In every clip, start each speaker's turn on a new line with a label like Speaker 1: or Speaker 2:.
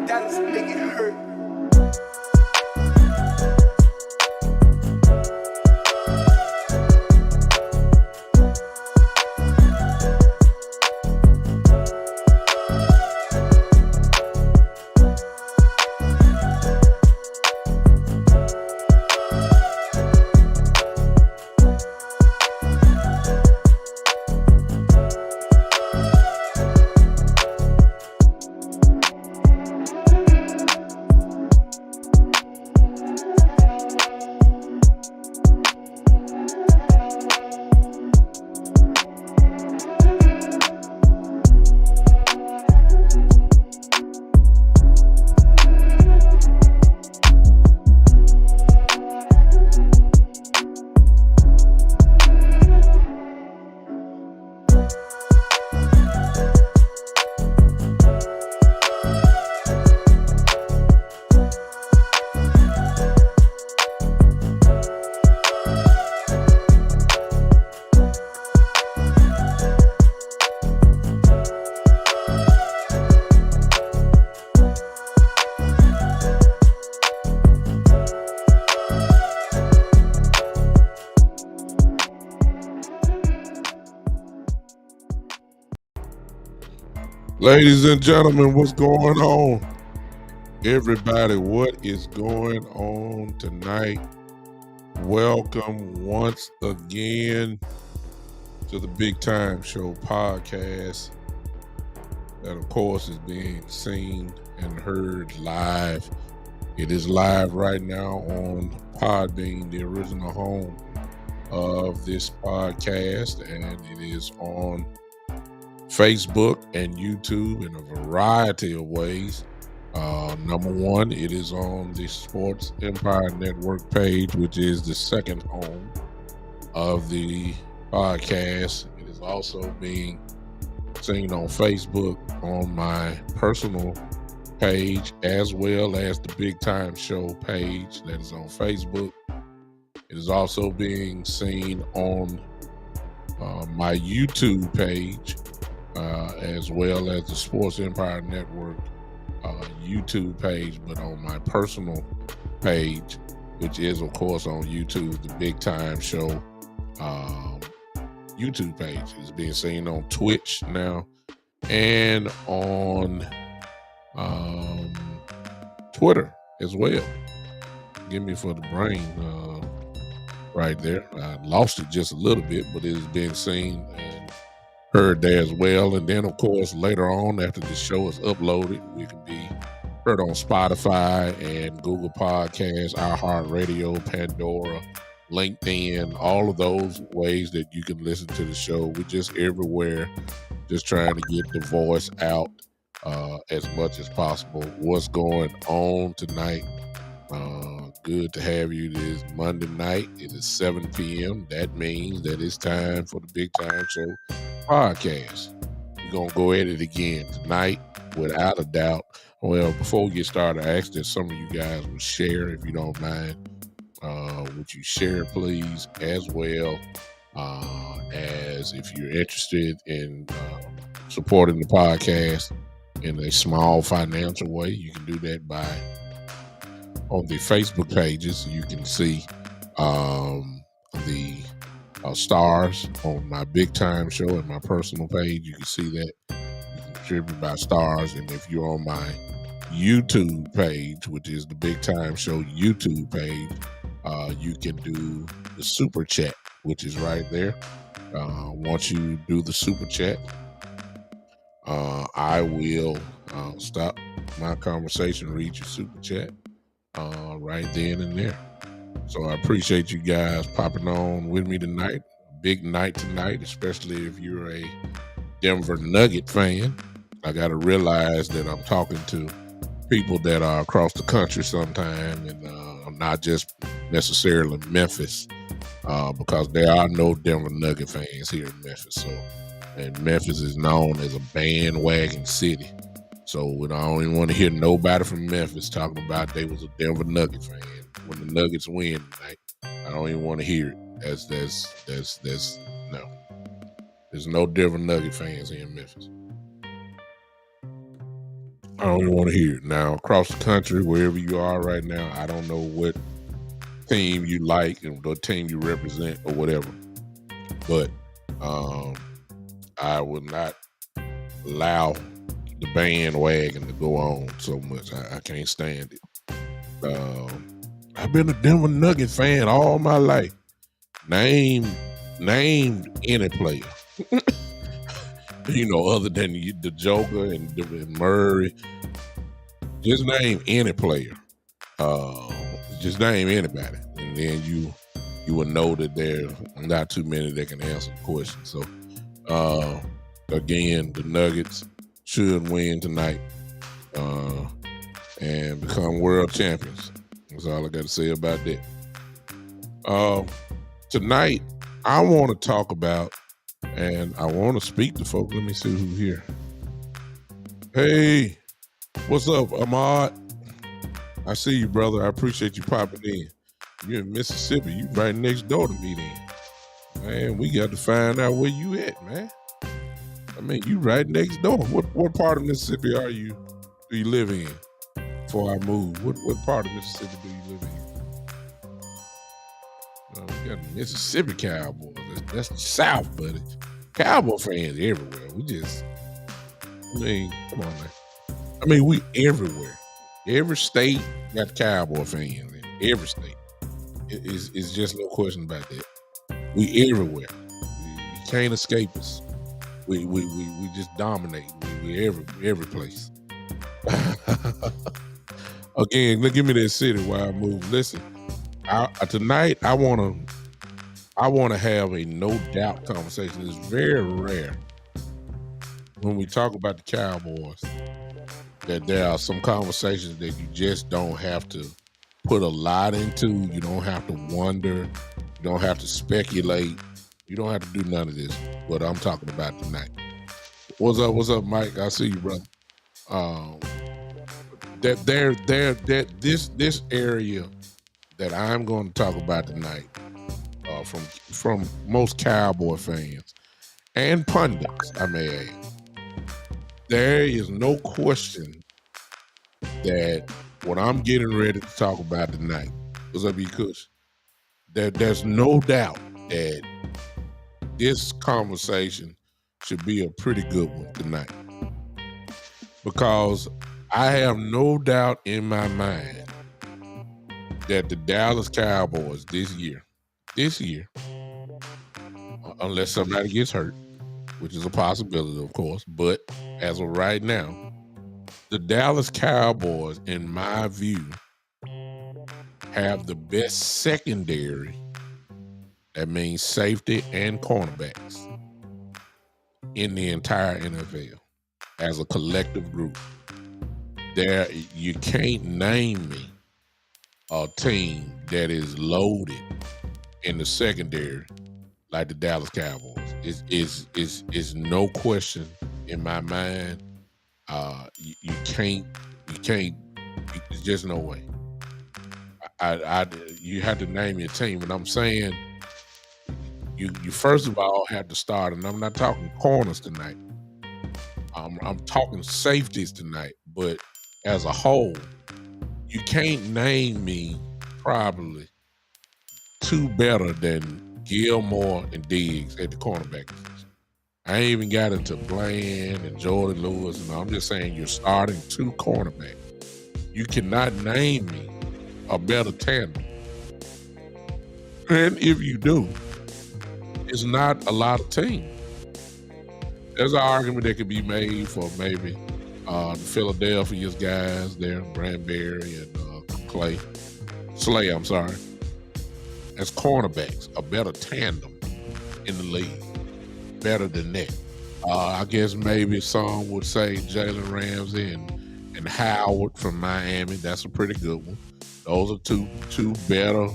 Speaker 1: my daddy's make it hurt.
Speaker 2: Ladies and gentlemen, what's going on? Everybody, what is going on tonight? Welcome once again to the Big Time Show podcast that, of course, is being seen and heard live. It is live right now on Podbean, the original home of this podcast, and it is on Facebook and YouTube in a variety of ways. Number one, it is on the Sports Empire Network page, which is the second home of the podcast. It is also being seen on Facebook on my personal page, as well as the Big Time Show page that is on Facebook. It is also being seen on my YouTube page, as well as the Sports Empire Network YouTube page, but on my personal page, which is, of course, on YouTube, the Big Time Show YouTube page is being seen on Twitch now and on Twitter as well. Give me for the brain right there. I lost it just a little bit, but it is being seen and heard there as well. And then, of course, later on, after the show is uploaded, we can be heard on Spotify and Google Podcasts, iHeartRadio, Pandora, LinkedIn, all of those ways that you can listen to the show. We're just everywhere, just trying to get the voice out as much as possible. What's going on tonight? Good to have you. It is Monday night. It is 7 p.m. That means that it's time for the Big Time Show podcast. We're going to go at it again tonight, without a doubt. Well, before we get started, I ask that some of you guys would share, if you don't mind. Would you share, please, as well as if you're interested in supporting the podcast in a small financial way, you can do that by on the Facebook pages. You can see the stars on my Big Time Show and my personal page. You can see that. You can contribute by stars. And if you're on my YouTube page, which is the Big Time Show YouTube page, you can do the super chat, which is right there. Once you do the super chat, I will stop my conversation, read your super chat right then and there. So I appreciate you guys popping on with me tonight. Big night tonight, especially if you're a Denver Nugget fan. I got to realize that I'm talking to people that are across the country sometime, and I'm not just necessarily Memphis, because there are no Denver Nugget fans here in Memphis. And Memphis is known as a bandwagon city. So I don't even want to hear nobody from Memphis talking about they was a Denver Nugget fan. When the Nuggets win tonight, I don't even want to hear it. That's no. There's no Denver Nugget fans here in Memphis. I don't even want to hear it. Now, across the country, wherever you are right now, I don't know what team you like and what team you represent or whatever, but um, I will not allow the bandwagon to go on so much. I can't stand it. I've been a Denver Nugget fan all my life. Name any player, other than the Joker and Murray. Just name any player. Uh, just name anybody, and then you will know that there's not too many that can answer the question. So, uh, again, the Nuggets should win tonight and become world champions. That's all I got to say about that. Tonight, I want to talk about, and I want to speak to folks. Let me see who's here. Hey, what's up, Ahmad? I see you, brother. I appreciate you popping in. You're in Mississippi. You right next door to me then. Man, we got to find out where you at, man. I mean, you right next door. What part of Mississippi do you live in? Before I move, what part of Mississippi do you live in? We got the Mississippi Cowboys. That's the South, buddy. Cowboy fans everywhere. Come on, man. We everywhere. Every state got Cowboy fans in every state. It's just no question about that. We everywhere. You can't escape us. We just dominate. We every place. Again, give me that city while I move. Listen, tonight I want to have a no doubt conversation. It's very rare when we talk about the Cowboys that there are some conversations that you just don't have to put a lot into. You don't have to wonder. You don't have to speculate. You don't have to do none of this. What I'm talking about tonight. What's up, Mike? I see you, brother. This area that I'm going to talk about tonight, from most Cowboy fans and pundits, I may add, there is no question that what I'm getting ready to talk about tonight, what's up, Kush? There's no doubt that this conversation should be a pretty good one tonight, because I have no doubt in my mind that the Dallas Cowboys this year, unless somebody gets hurt, which is a possibility, of course, but as of right now, the Dallas Cowboys, in my view, have the best secondary, that means safety and cornerbacks, in the entire NFL as a collective group. You can't name me a team that is loaded in the secondary like the Dallas Cowboys. It's no question in my mind. You can't. There's just no way. You have to name your team, and I'm saying you first of all have to start. And I'm not talking corners tonight. I'm talking safeties tonight. But as a whole, you can't name me probably two better than Gilmore and Diggs at the cornerback position. I ain't even got into Bland and Jordan Lewis, and I'm just saying you're starting two cornerbacks. You cannot name me a better tandem. And if you do, it's not a lot of teams. There's an argument that could be made for maybe the Philadelphia's guys there, Bradbury and Slay, I'm sorry, as cornerbacks, a better tandem in the league. Better than that. I guess maybe some would say Jalen Ramsey and Howard from Miami. That's a pretty good one. Those are two better.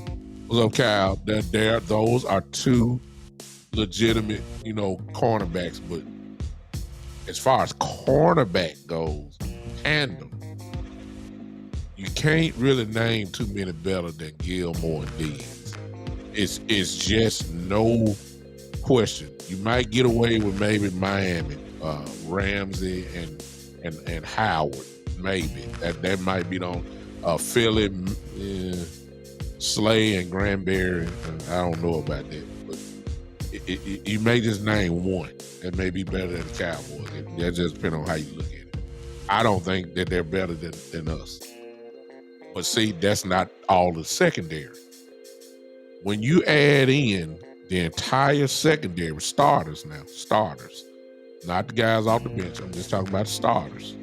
Speaker 2: What's up, Kyle? Those are two legitimate, cornerbacks. But as far as cornerback goes, tandem, you can't really name too many better than Gilmore and Diggs. It's just no question. You might get away with maybe Miami, Ramsey and Howard, maybe that might be on Philly, Slay, and Granberry. I don't know about that, but you may just name one that may be better than the Cowboys. That just depends on how you look at it. I don't think that they're better than us. But see, that's not all the secondary. When you add in the entire secondary, starters, not the guys off the bench, I'm just talking about starters.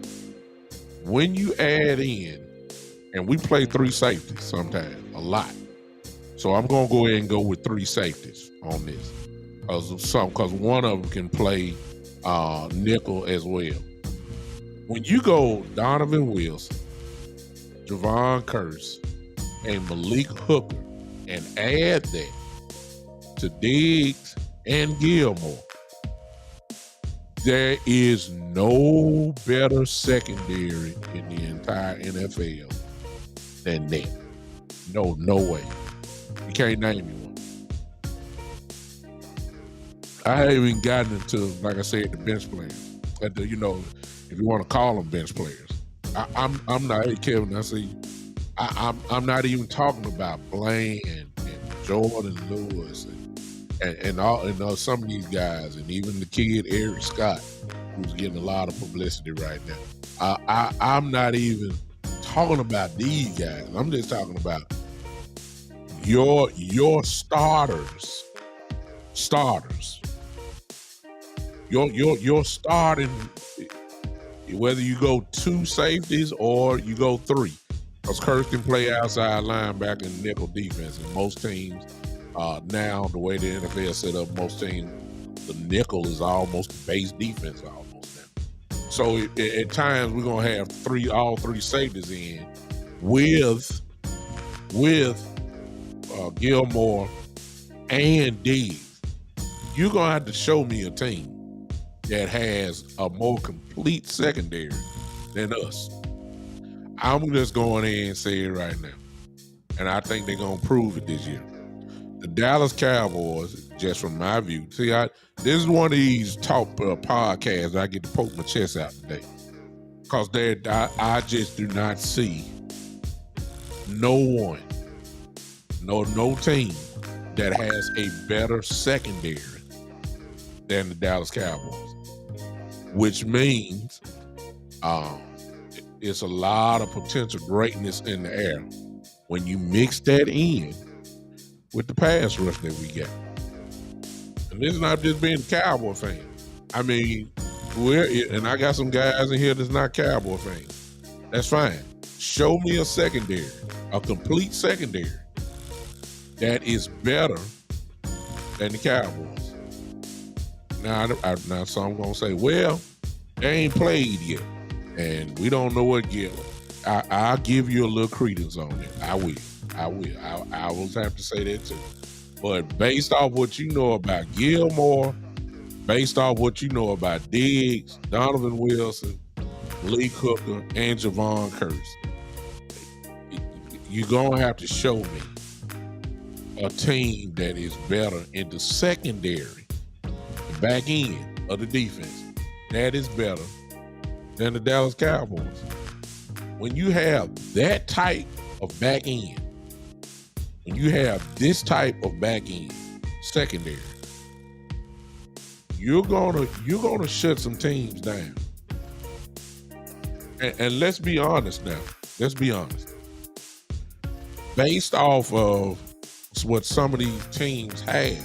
Speaker 2: When you add in, and we play 3 safeties sometimes, a lot. So I'm going to go ahead and go with 3 safeties on this. Because one of them can play nickel as well. When you go Donovan Wilson, Javon Curse, and Malik Hooker, and add that to Diggs and Gilmore, there is no better secondary in the entire NFL than that. No way. You can't name me one. I haven't even gotten into, like I said, the bench players. If you want to call them bench players. I'm not, hey Kevin, I'm not even talking about Blaine and Jordan Lewis and all some of these guys, and even the kid Eric Scott, who's getting a lot of publicity right now. I'm not even talking about these guys. I'm just talking about your starters. Your starting, whether you go 2 safeties or you go 3. Because Curse can play outside linebacker and nickel defense. And most teams, now, the way the NFL set up, most teams, the nickel is almost base defense almost now. So at times, we're going to have all three safeties in with Gilmore and Diggs. You're going to have to show me a team that has a more complete secondary than us. I'm just going in and say it right now. And I think they're going to prove it this year. The Dallas Cowboys, just from my view, this is one of these top podcasts I get to poke my chest out today. Because I just do not see no team that has a better secondary than the Dallas Cowboys. Which means it's a lot of potential greatness in the air when you mix that in with the pass rush that we got. And this is not just being a Cowboy fan. I mean, and I got some guys in here that's not Cowboy fans. That's fine. Show me a secondary, a complete secondary that is better than the Cowboys. Now some going to say, well, they ain't played yet, and we don't know what Gil. I'll give you a little credence on it. I will. I will have to say that too. But based off what you know about Gilmore, based off what you know about Diggs, Donovan Wilson, Lee Hooker, and Javon Curse, you're going to have to show me a team that is better in the secondary, the back end of the defense, that is better than the Dallas Cowboys. When you have that type of back end, when you have this type of back end secondary, you're gonna shut some teams down. And let's be honest now. Let's be honest. Based off of what some of these teams have,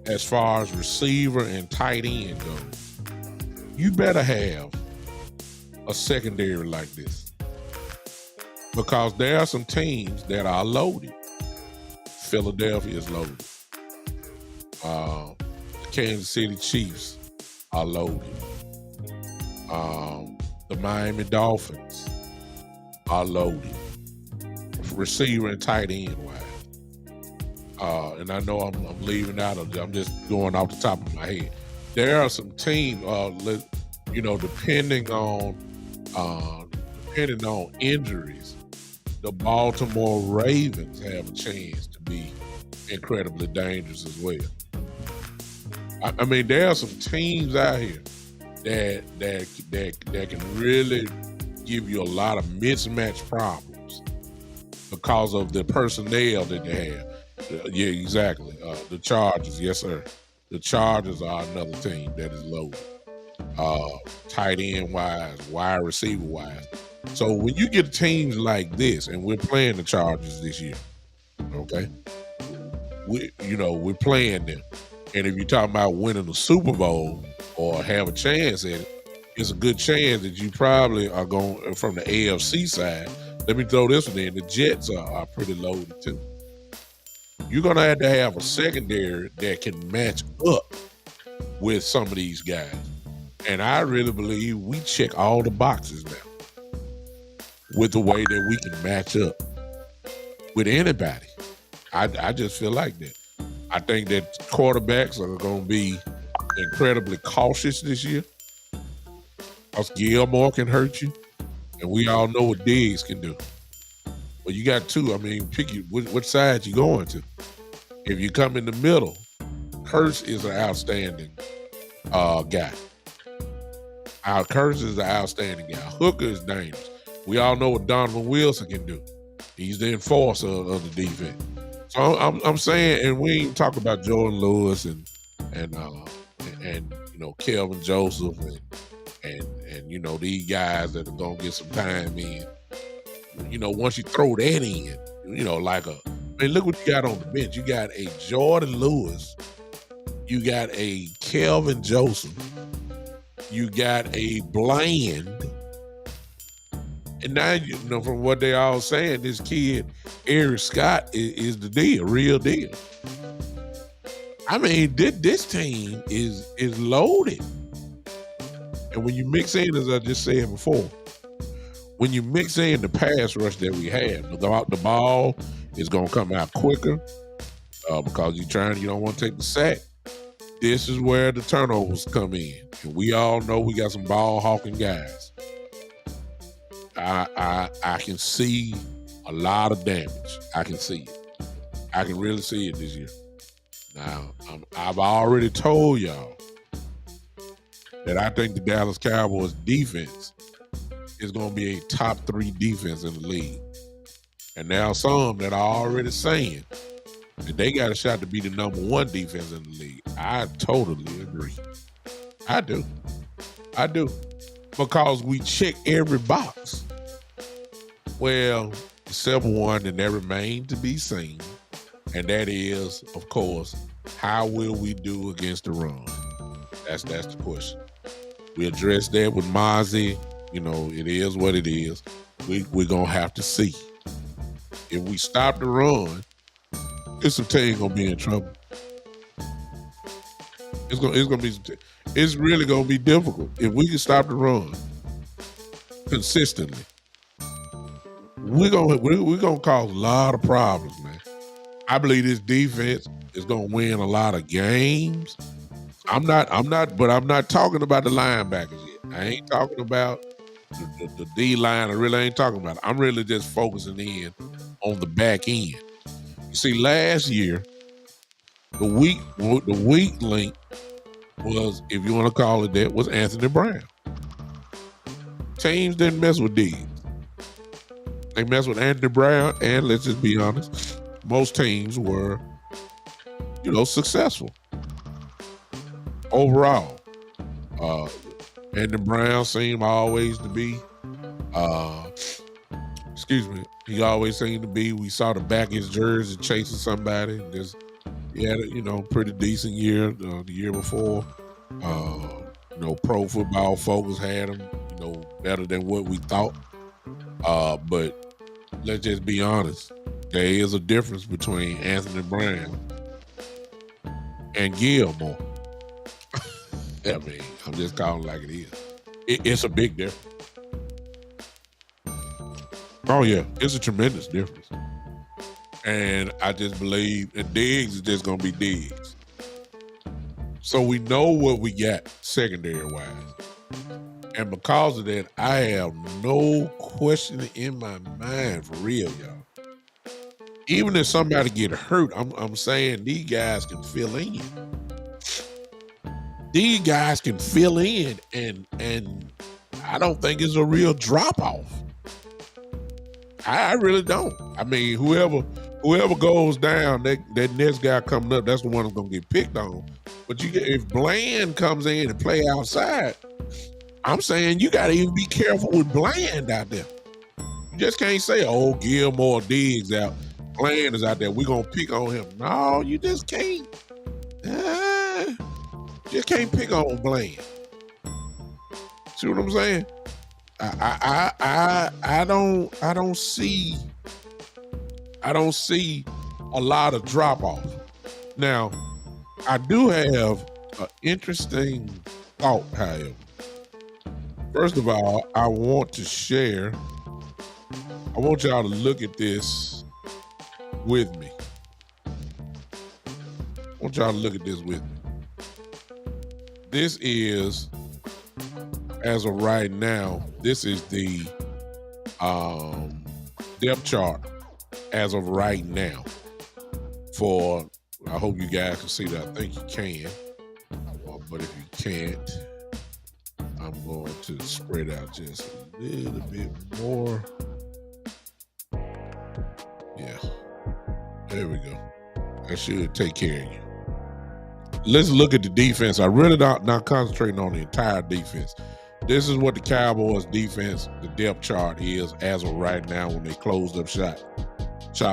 Speaker 2: as far as receiver and tight end goes, you better have a secondary like this. Because there are some teams that are loaded. Philadelphia is loaded. The Kansas City Chiefs are loaded. The Miami Dolphins are loaded. Receiver and tight end wise. And I know I'm leaving out of it. I'm just going off the top of my head. There are some teams, depending on injuries, the Baltimore Ravens have a chance to be incredibly dangerous as well. I mean, there are some teams out here that can really give you a lot of mismatch problems because of the personnel that they have. Yeah, exactly. The Chargers, yes, sir. The Chargers are another team that is loaded. Uh, Tight end wise, wide receiver wise. So when you get teams like this, and we're playing the Chargers this year, okay, we're playing them, and if you're talking about winning the Super Bowl or have a chance at it, it's a good chance that you probably are going from the AFC side. Let me throw this one in. The Jets are pretty loaded too. You're gonna have a secondary that can match up with some of these guys. And I really believe we check all the boxes now with the way that we can match up with anybody. I just feel like that. I think that quarterbacks are going to be incredibly cautious this year because Gilmore can hurt you, and we all know what Diggs can do. But you got two. I mean, pick which side you going to. If you come in the middle, Hurts is an outstanding guy. Curtis is an outstanding guy. Hooker is dangerous. We all know what Donovan Wilson can do. He's the enforcer of the defense. So I'm saying, and we ain't talking about Jordan Lewis and Kelvin Joseph and these guys that are gonna get some time in. Once you throw that in, look what you got on the bench. You got a Jordan Lewis, you got a Kelvin Joseph. You got a Bland, and now from what they all saying, this kid Eric Scott is the deal, real deal. I mean, this team is loaded, and when you mix in, as I just said before, when you mix in the pass rush that we have, the ball is gonna come out quicker because you don't want to take the sack. This is where the turnovers come in. And we all know we got some ball hawking guys. I can see a lot of damage. I can see it. I can really see it this year. Now, I've already told y'all that I think the Dallas Cowboys defense is going to be a top 3 defense in the league. And now some that are already saying that they got a shot to be the number 1 defense in the league. I totally agree. I do. Because we check every box. Well, except one, and that remains to be seen. And that is, of course, how will we do against the run? That's the question. We addressed that with Mozzie. It is what it is. We're going to have to see. If we stop the run, this team gonna be in trouble. It's really gonna be difficult if we can stop the run consistently. We're gonna cause a lot of problems, man. I believe this defense is gonna win a lot of games. I'm not talking about the linebackers yet. I ain't talking about the D line. I really ain't talking about it. I'm really just focusing in on the back end. See, last year, the weak link was, if you want to call it that, was Anthony Brown. Teams didn't mess with Diggs. They messed with Anthony Brown, and let's just be honest, most teams were, successful. Overall, Anthony Brown seemed always to be, he always seemed to be, we saw the back of his jersey chasing somebody. He had a, pretty decent year the year before. Pro Football Focus had him, better than what we thought. But let's just be honest. There is a difference between Anthony Brown and Gilmore. I mean, I'm just calling it like it is. It's a big difference. Oh, yeah. It's a tremendous difference. And I just believe that Diggs is just going to be Diggs. So we know what we got secondary-wise. And because of that, I have no question in my mind, for real, y'all. Even if somebody get hurt, I'm saying these guys can fill in. these guys can fill in, and I don't think it's a real drop off. I really don't. I mean, whoever goes down, that next guy coming up, that's the one that's gonna get picked on. But if Bland comes in and play outside, I'm saying you got to even be careful with Bland out there. You just can't say, "Oh, Gilmore Diggs out, Bland is out there. We're gonna pick on him." No, you just can't. Just can't pick on Bland. See what I'm saying? I don't see a lot of drop off. Now, I do have an interesting thought, however. First of all, I want y'all to look at this with me. I want y'all to look at this with me. This is, as of right now, this is the depth chart as of right now. I hope you guys can see that. I think you can. But if you can't, I'm going to spread out just a little bit more. Yeah. There we go. That should take care of you. Let's look at the defense. I really not concentrating on the entire defense. This is what the Cowboys defense, the depth chart is as of right now when they closed up shop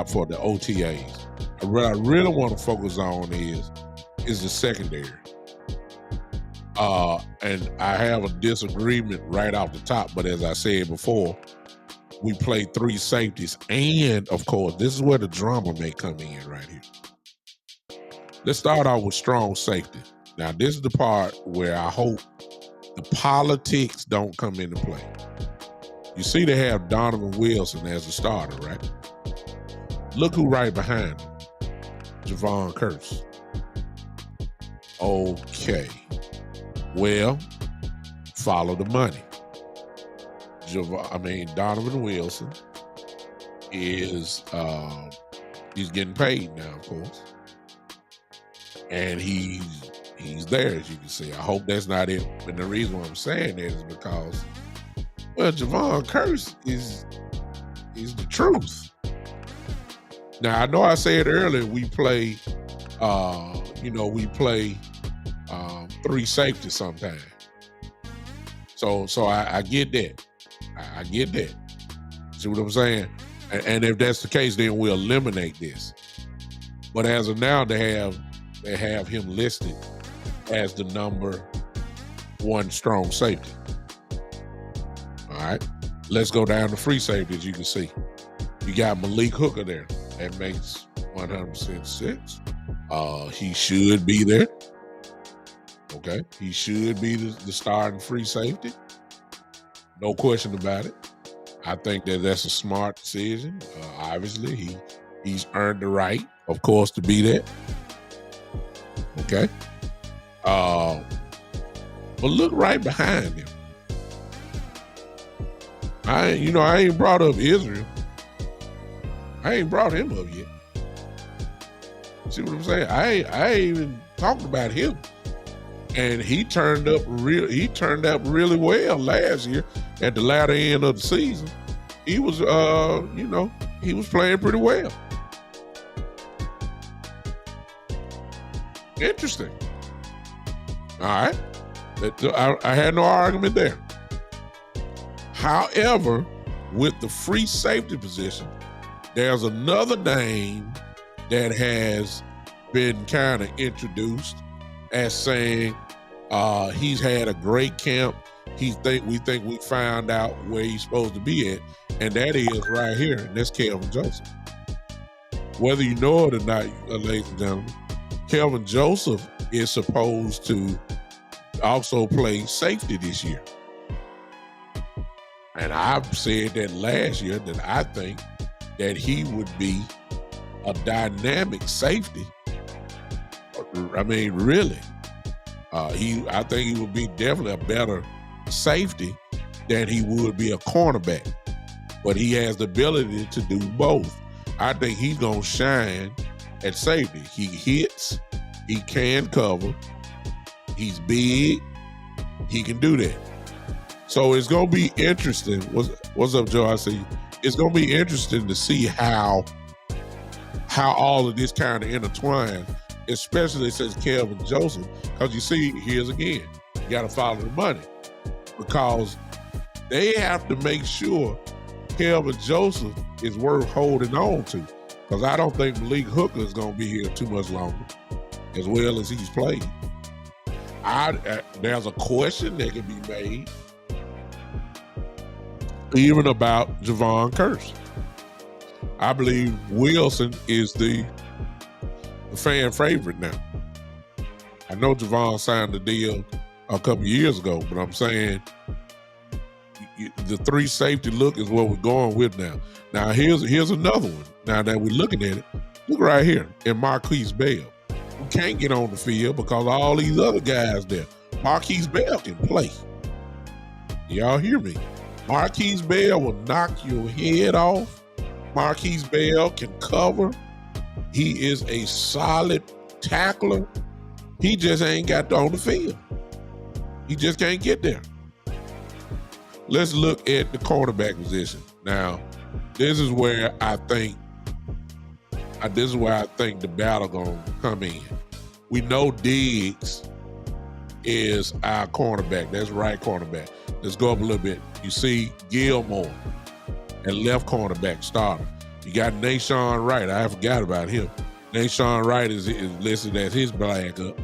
Speaker 2: for the OTAs. What I really want to focus on is the secondary. And I have a disagreement right off the top, but as I said before, we played 3 safeties, and of course, this is where the drama may come in right here. Let's start out with strong safety. Now, this is the part where I hope the politics don't come into play. You see they have Donovan Wilson as the starter, right? Look who right behind him. Javon Curse. Okay. Well, follow the money. Donovan Wilson is he's getting paid now, of course. And he's there, as you can see. I hope that's not it. And the reason why I'm saying that is because, well, Javon Curse is the truth. Now, I know I said earlier we play 3 safeties sometimes. So I get that. I get that. See what I'm saying? And if that's the case, then we'll eliminate this. But as of now, they have him listed as the number 1 strong safety. All right. Let's go down to free safety, as you can see. You got Malik Hooker there. That makes 100% sense. He should be there. Okay. He should be the starting free safety. No question about it. I think that's a smart decision. Obviously, he's earned the right, of course, to be there. Okay. But look right behind him. I ain't brought up Israel. I ain't brought him up yet. See what I'm saying? I ain't even talked about him. And he turned up really well last year at the latter end of the season. He was he was playing pretty well. Interesting. All right. I had no argument there. However, with the free safety position, there's another name that has been kind of introduced as saying he's had a great camp. We think we found out where he's supposed to be at, and that is right here, and that's Kelvin Joseph. Whether you know it or not, ladies and gentlemen, Kelvin Joseph is supposed to also play safety this year. And I've said that last year that I think that he would be a dynamic safety. I mean, really. I think he would be definitely a better safety than he would be a cornerback. But he has the ability to do both. I think he's going to shine at safety. He hits, he can cover, He's big. He can do that. So it's gonna be interesting. What's up, Joe? I see you. It's gonna be interesting to see how all of this kind of intertwine, especially since Kelvin Joseph. Because you see, here's again, you got to follow the money because they have to make sure Kelvin Joseph is worth holding on to. Because I don't think Malik Hooker is going to be here too much longer, as well as he's played. There's a question that can be made even about Javon Curse. I believe Wilson is the fan favorite now. I know Javon signed the deal a couple years ago, but I'm saying the 3 safety look is what we're going with now. Now here's another one. Now that we're looking at it, look right here in Marquise Bell. We can't get on the field because all these other guys there. Marquise Bell can play. Y'all hear me? Marquise Bell will knock your head off. Marquise Bell can cover. He is a solid tackler. He just ain't got on the field. He just can't get there. Let's look at the cornerback position. Now, this is where I think the battle gonna come in. We know Diggs is our cornerback. That's right cornerback. Let's go up a little bit. You see Gilmore at left cornerback starter. You got Nashawn Wright. I forgot about him. Nashawn Wright is listed as his backup.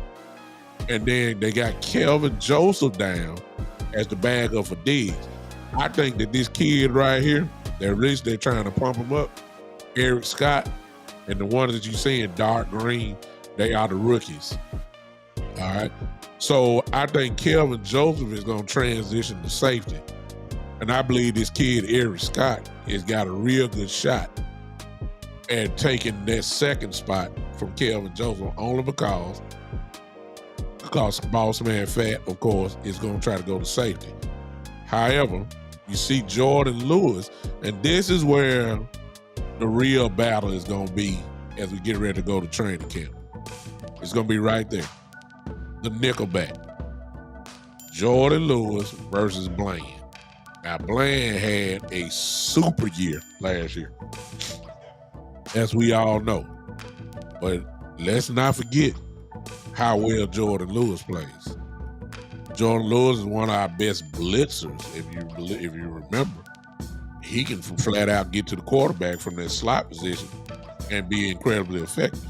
Speaker 2: And then they got Kelvin Joseph down as the backup for Diggs. I think that this kid right here, they're trying to pump him up, Eric Scott, and the ones that you see in dark green, they are the rookies. All right. So I think Kelvin Joseph is going to transition to safety. And I believe this kid, Eric Scott, has got a real good shot at taking that second spot from Kelvin Joseph, only because Boss Man Fat, of course, is going to try to go to safety. However, you see Jordan Lewis, and this is where the real battle is going to be as we get ready to go to training camp. It's going to be right there. The nickelback. Jordan Lewis versus Bland. Now, Bland had a super year last year, as we all know. But let's not forget how well Jordan Lewis plays. Jordan Lewis is one of our best blitzers, if you remember. He can flat out get to the quarterback from that slot position and be incredibly effective.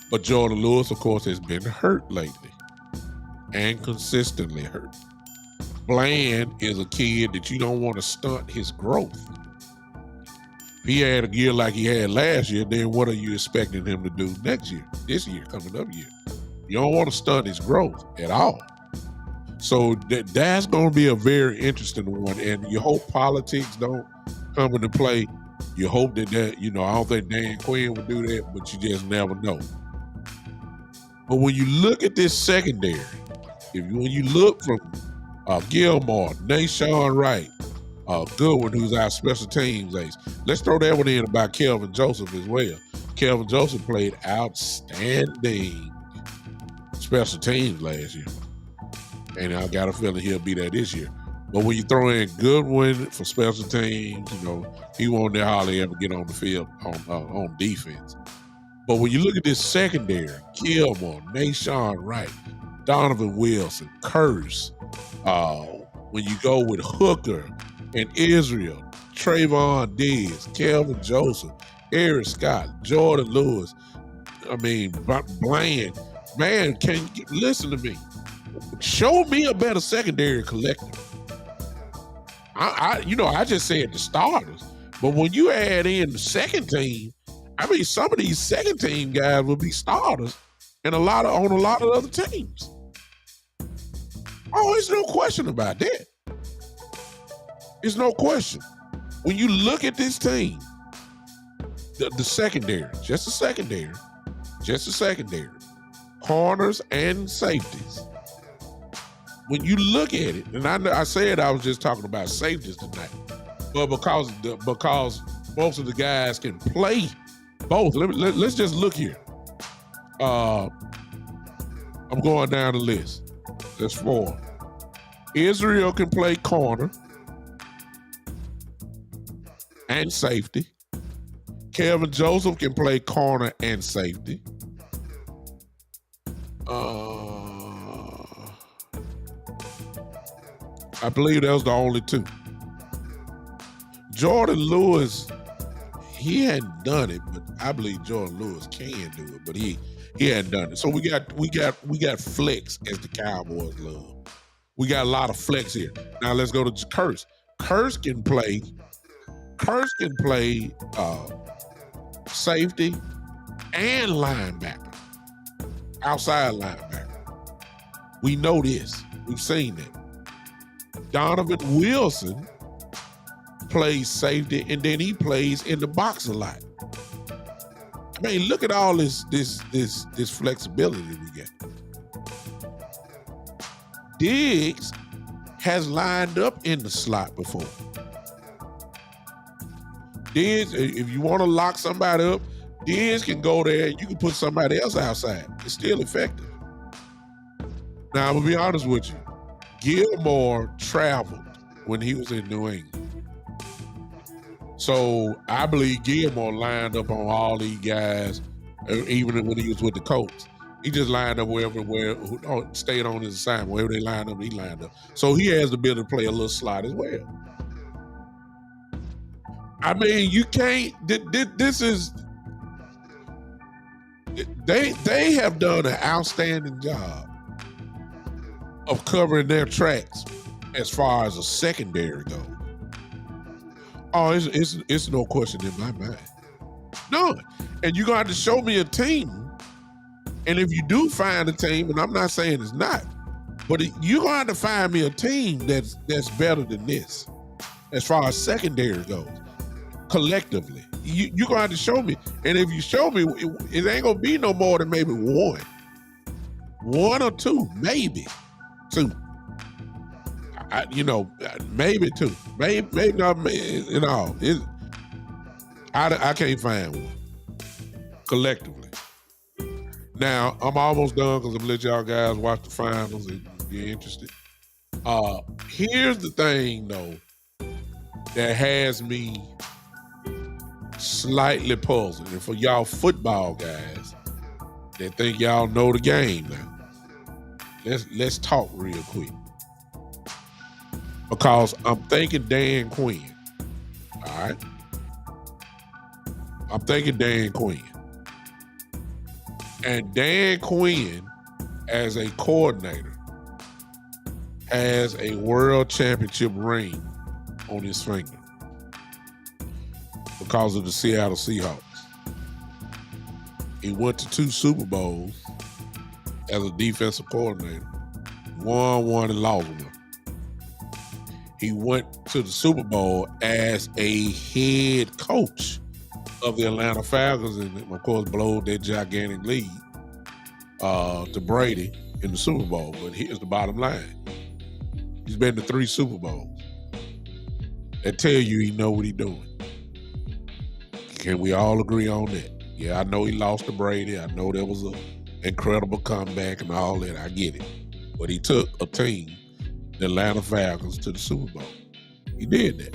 Speaker 2: But Jordan Lewis, of course, has been hurt lately and consistently hurt. Bland is a kid that you don't want to stunt his growth. If he had a year like he had last year, then what are you expecting him to do next year, this year, coming up year? You don't want to stunt his growth at all. So that's going to be a very interesting one. And you hope politics don't come into play. You hope that I don't think Dan Quinn would do that, but you just never know. But when you look at this secondary, when you look from Gilmore, Nashawn Wright, Goodwin, who's our special teams ace. Let's throw that one in about Kelvin Joseph as well. Kelvin Joseph played outstanding special teams last year. And I got a feeling he'll be there this year. But when you throw in Goodwin for special teams, he won't hardly ever get on the field on defense. But when you look at this secondary, Gilmore, Nashawn Wright, Donovan Wilson, Curse, when you go with Hooker and Israel, Trayvon Diggs, Kelvin Joseph, Eric Scott, Jordan Lewis, Bland, man, listen to me. Show me a better secondary collective. I just said the starters, but when you add in the second team, some of these second team guys will be starters on a lot of other teams. Oh, there's no question about that. There's no question. When you look at this team, the secondary, just the secondary, corners and safeties. When you look at it, and I said I was just talking about safeties tonight, but because most of the guys can play both. Let's just look here. I'm going down the list. There's 4. Israel can play corner and safety. Kevin Joseph can play corner and safety. I believe that was the only 2. Jordan Lewis, he hadn't done it, but I believe Jordan Lewis can do it, but he hadn't done it. So we got flex, as the Cowboys love. We got a lot of flex here. Now let's go to Curse. Curse can play safety and linebacker, outside linebacker. We know this. We've seen it. Donovan Wilson plays safety, and then he plays in the box a lot. I mean, look at all this flexibility we get. Diggs has lined up in the slot before. Diggs, if you want to lock somebody up, Diggs can go there and you can put somebody else outside. It's still effective. Now, I'm going to be honest with you. Gilmore traveled when he was in New England. So I believe Gilmore lined up on all these guys, even when he was with the Colts. He just lined up wherever stayed on his assignment. Wherever they lined up, he lined up. So he has the ability to play a little slot as well. I mean, you can't. This is. They have done an outstanding job of covering their tracks as far as a secondary goes. Oh, it's no question in my mind. None. And you're going to have to show me a team. And if you do find a team, and I'm not saying it's not, but you're going to have to find me a team that's better than this as far as secondary goes, collectively. You're going to have to show me. And if you show me, it ain't going to be no more than maybe 1. 1 or 2, maybe 2. Maybe 2. Maybe not, I can't find one collectively. Now, I'm almost done because I'm going to let y'all guys watch the finals if you're interested. Here's the thing, though, that has me slightly puzzled. And for y'all football guys that think y'all know the game now, let's talk real quick. Because I'm thinking Dan Quinn. All right? I'm thinking Dan Quinn. And Dan Quinn, as a coordinator, has a world championship ring on his finger because of the Seattle Seahawks. He went to 2 Super Bowls as a defensive coordinator. Won one and lost one. He went to the Super Bowl as a head coach of the Atlanta Falcons, and of course blowed that gigantic lead to Brady in the Super Bowl. But here's the bottom line. He's been to 3 Super Bowls. That tell you he know what he's doing. Can we all agree on that? Yeah, I know he lost to Brady. I know there was an incredible comeback and all that. I get it. But he took a team, the Atlanta Falcons, to the Super Bowl. He did that.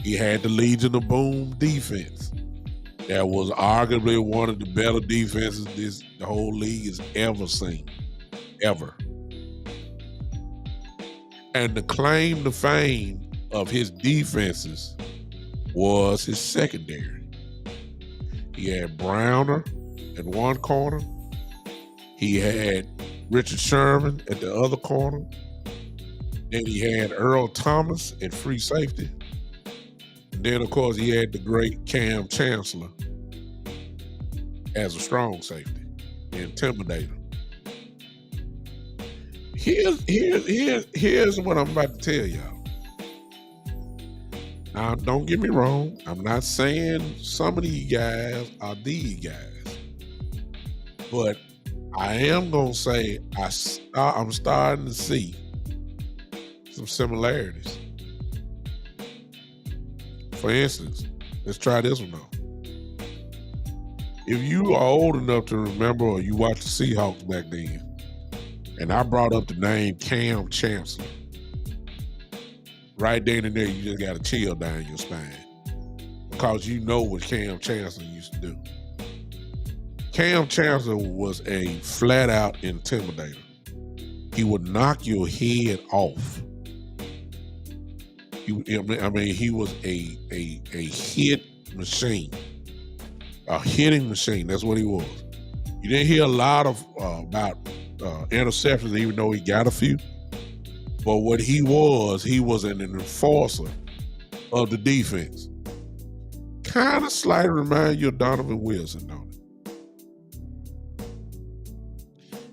Speaker 2: He had the Legion of Boom defense. That was arguably one of the better defenses the whole league has ever seen. Ever. And the claim to fame of his defenses was his secondary. He had Browner at one corner. He had Richard Sherman at the other corner. Then he had Earl Thomas at free safety. And then, of course, he had the great Cam Chancellor as a strong safety, the intimidator. Here's what I'm about to tell y'all. Now, don't get me wrong. I'm not saying some of these guys are these guys. But I am going to say I'm starting to see some similarities. For instance, let's try this one out. If you are old enough to remember, or you watched the Seahawks back then, and I brought up the name Cam Chancellor, right then and there, you just got to chill down your spine because you know what Cam Chancellor used to do. Cam Chancellor was a flat-out intimidator. He would knock your head off. He was a hit machine, a hitting machine. That's what he was. You didn't hear a lot of about interceptions, even though he got a few. But what he was an enforcer of the defense. Kind of slightly remind you of Donovan Wilson, don't it?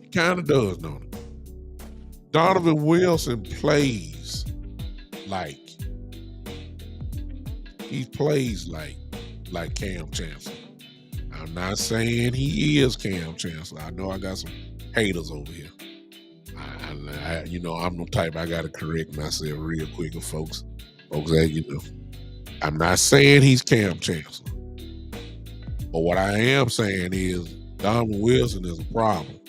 Speaker 2: It kind of does, don't it? Donovan Wilson plays like Cam Chancellor. I'm not saying he is Cam Chancellor. I know I got some haters over here. I'm the type I got to correct myself real quick, folks. I'm not saying he's Cam Chancellor. But what I am saying is Donovan Wilson is a problem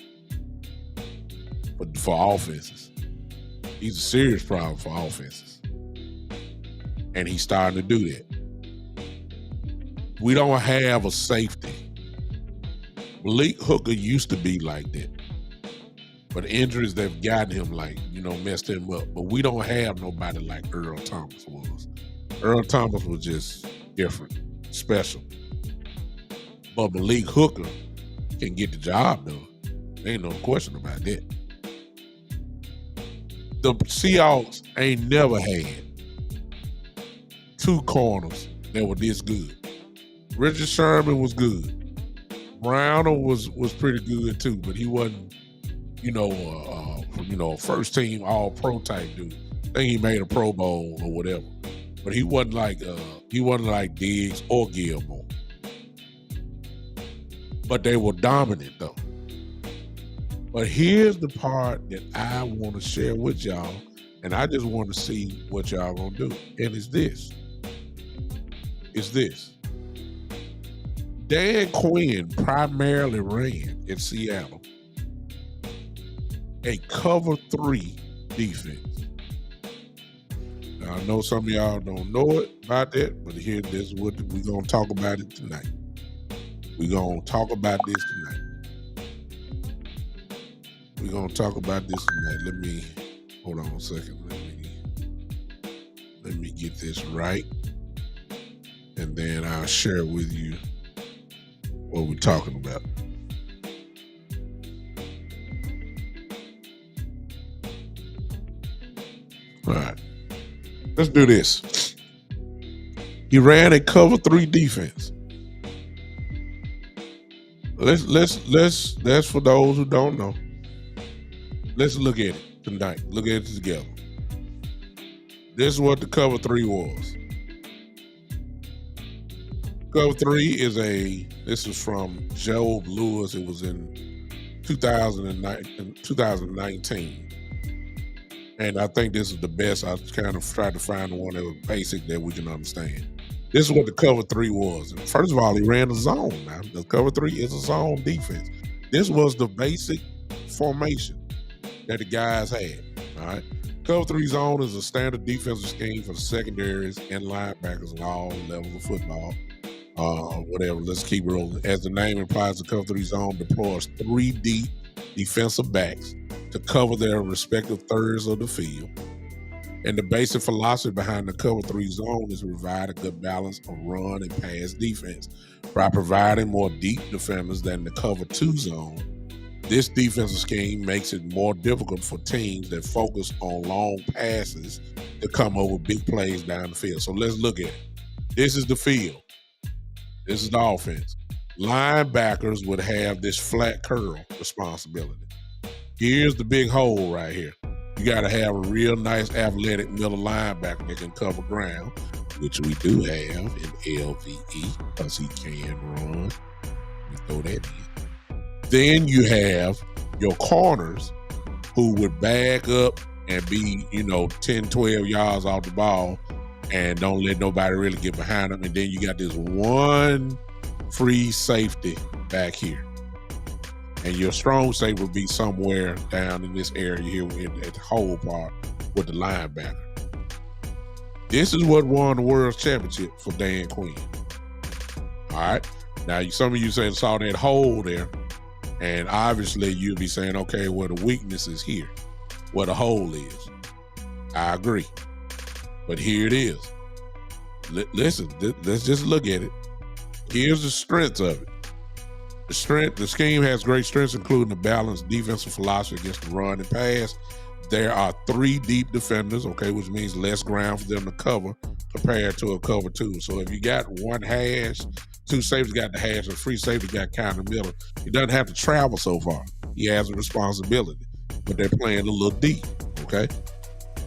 Speaker 2: for offenses. He's a serious problem for offenses. And he's starting to do that. We don't have a safety. Malik Hooker used to be like that. But injuries that have gotten him, messed him up. But we don't have nobody like Earl Thomas was. Earl Thomas was just different, special. But Malik Hooker can get the job done. There ain't no question about that. The Seahawks ain't never had two corners that were this good. Richard Sherman was good. Browner was pretty good too, but he wasn't, first team all pro type dude. I think he made a Pro Bowl or whatever. But he wasn't like Diggs or Gilmore. But they were dominant though. But here's the part that I want to share with y'all, and I just want to see what y'all gonna do. And it's this. Dan Quinn primarily ran in Seattle a cover 3 defense. Now, I know some of y'all don't know it about that, but here, this is what we're going to talk about it tonight. We're going to talk about this tonight. Let me, hold on a second. Let me get this right. And then I'll share with you what we're talking about. All right. Let's do this. He ran a cover 3 defense. That's for those who don't know. Let's look at it tonight. Look at it together. This is what the cover 3 was. Cover 3 this is from Joe Lewis. It was in 2019. And I think this is the best. I kind of tried to find the one that was basic that we can understand. This is what the cover 3 was. And first of all, he ran a zone. Now, the cover 3 is a zone defense. This was the basic formation that the guys had. All right. Cover 3 zone is a standard defensive scheme for the secondaries and linebackers on all levels of football. Whatever, let's keep rolling. As the name implies, the cover 3 zone deploys 3 deep defensive backs to cover their respective thirds of the field. And the basic philosophy behind the cover 3 zone is to provide a good balance of run and pass defense by providing more deep defenders than the cover 2 zone. This defensive scheme makes it more difficult for teams that focus on long passes to come over big plays down the field. So let's look at it. This is the field. This is the offense. Linebackers would have this flat curl responsibility. Here's the big hole right here. You got to have a real nice athletic middle linebacker that can cover ground, which we do have in LVE because he can run. We throw that in. Then you have your corners who would back up and be, 10, 12 yards off the ball and don't let nobody really get behind them. And then you got this one free safety back here. And your strong safety would be somewhere down in this area here at the whole part with the linebacker. This is what won the world championship for Dan Quinn. All right. Now, some of you saw that hole there, and obviously you'll be saying, okay, well, the weakness is here, where the hole is. I agree. But here it is. Listen, let's just look at it. Here's the strengths of it. The scheme has great strengths, including a balanced defensive philosophy against the run and pass. There are 3 deep defenders, okay, which means less ground for them to cover compared to a cover 2. So if you got one hash, 2 safeties got the hash, and 3 safety got kind of middle, he doesn't have to travel so far. He has a responsibility, but they're playing a little deep, okay?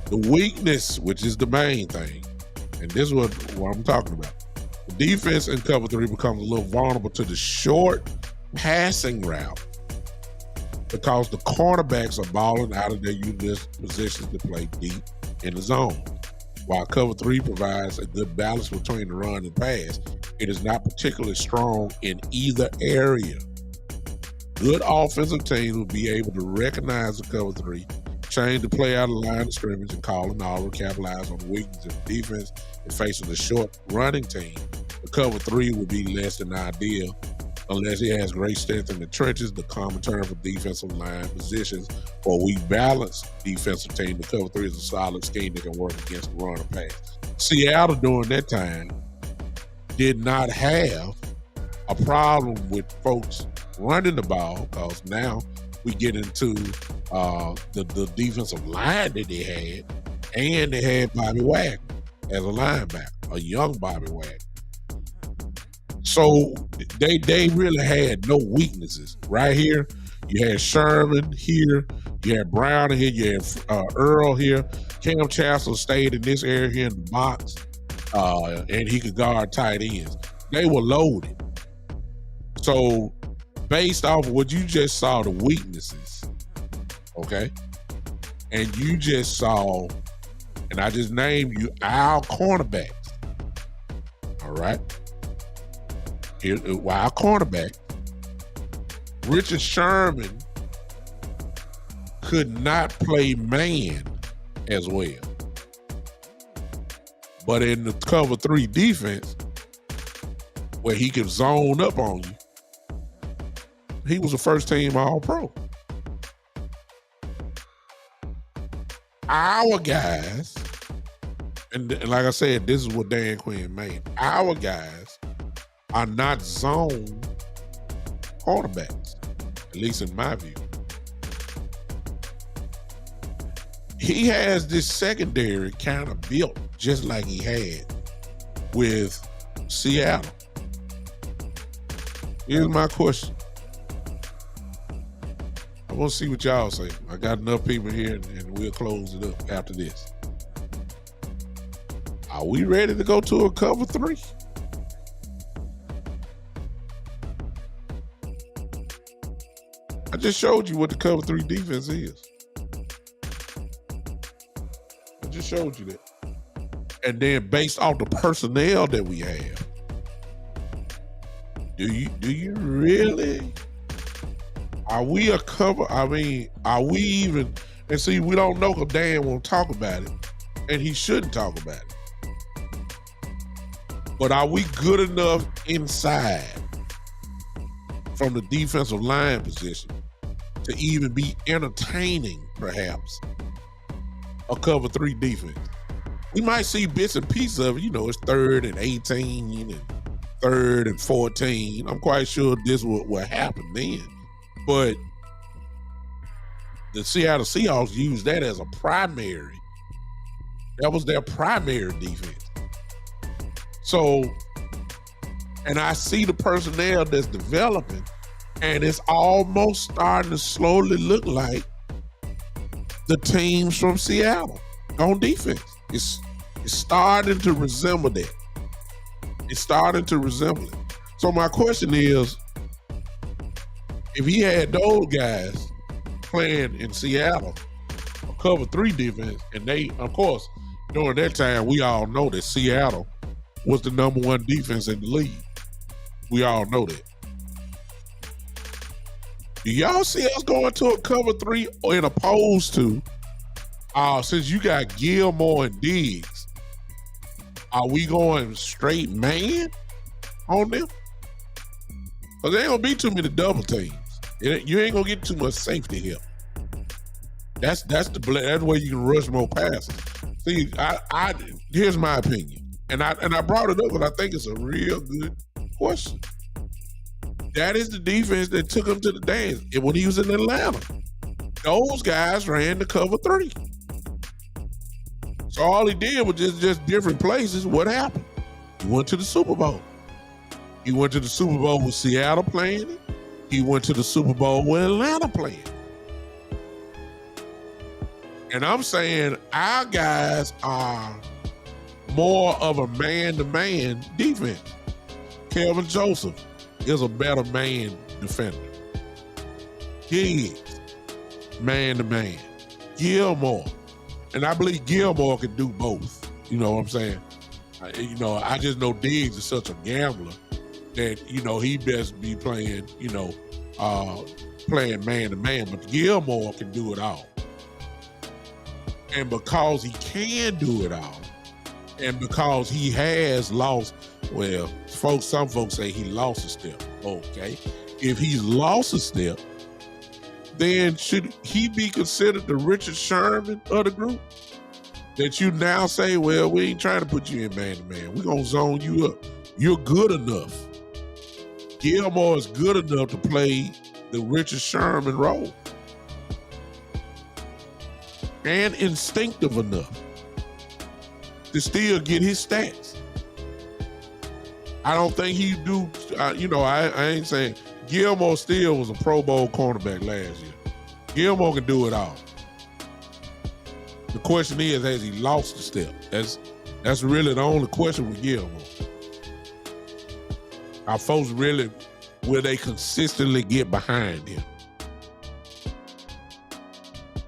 Speaker 2: The weakness, which is the main thing, and this is what I'm talking about. The defense in cover 3 becomes a little vulnerable to the short passing route because the cornerbacks are balling out of their usual positions to play deep in the zone. While cover 3 provides a good balance between the run and pass, it is not particularly strong in either area. Good offensive teams will be able to recognize the cover 3, change the play out of the line of scrimmage, and call an audible, capitalize on the weakness of the defense and facing a short running team. The cover 3 would be less than ideal unless he has great strength in the trenches. The common term for defensive line positions for a weak balanced defensive team. The cover 3 is a solid scheme that can work against the run or pass. Seattle during that time did not have a problem with folks running the ball because now we get into the defensive line that they had, and they had Bobby Wagner as a linebacker, a young Bobby Wagner. So they really had no weaknesses. Right here, you had Sherman here, you had Brown here, you had Earl here. Cam Chancellor stayed in this area here in the box, and he could guard tight ends. They were loaded. So based off of what you just saw, the weaknesses, okay, and you just saw, and I just named you our cornerbacks, all right? Our cornerback, Richard Sherman, could not play man as well. But in the cover 3 defense, where he could zone up on you, he was a first-team All-Pro. Our guys, and like I said, this is what Dan Quinn made. Our guys are not zone quarterbacks, at least in my view. He has this secondary kind of built just like he had with Seattle. Here's my question. I want to see what y'all say. I got enough people here, and we'll close it up after this. Are we ready to go to a cover 3? I just showed you what the cover 3 defense is. I just showed you that. And then based off the personnel that we have, do you really? Are we a cover? I mean, are we even? And see, we don't know because Dan won't talk about it, and he shouldn't talk about it. But are we good enough inside from the defensive line position to even be entertaining, perhaps, a cover 3 defense? We might see bits and pieces of it. You know, it's 3rd and 18 and 3rd and 14. I'm quite sure this will happen then. But the Seattle Seahawks used that as a primary. That was their primary defense. So, and I see the personnel that's developing, and it's almost starting to slowly look like the teams from Seattle on defense. It's starting to resemble that. It's starting to resemble it. So my question is, if he had those guys playing in Seattle, a cover 3 defense, and they, of course, during that time, we all know that Seattle was the number 1 defense in the league. We all know that. Do y'all see us going to a cover 3 in opposed to since you got Gilmore and Diggs, are we going straight man on them? Because there ain't gonna be too many double teams. You ain't gonna get too much safety here. That's where you can rush more passes. See, here's my opinion, and I brought it up because I think it's a real good question. That is the defense that took him to the dance when he was in Atlanta. Those guys ran the cover 3. So all he did was just different places. What happened? He went to the Super Bowl. He went to the Super Bowl with Seattle playing it. He went to the Super Bowl with Atlanta playing it. And I'm saying our guys are more of a man-to-man defense. Kelvin Joseph is a better man defender. Diggs, man-to-man. Gilmore. And I believe Gilmore can do both. You know what I'm saying? I just know Diggs is such a gambler that, he best be playing, playing man-to-man. But Gilmore can do it all. And because he can do it all, and because he has lost, some folks say he lost a step. Okay. If he's lost a step, then should he be considered the Richard Sherman of the group? That you now say, well, we ain't trying to put you in man-to-man. We're going to zone you up. You're good enough. Gilmore is good enough to play the Richard Sherman role. And instinctive enough to still get his stats. I don't think he do, I ain't saying Gilmore still was a Pro Bowl cornerback last year. Gilmore can do it all. The question is, has he lost a step? That's really the only question with Gilmore. Are folks really, will they consistently get behind him?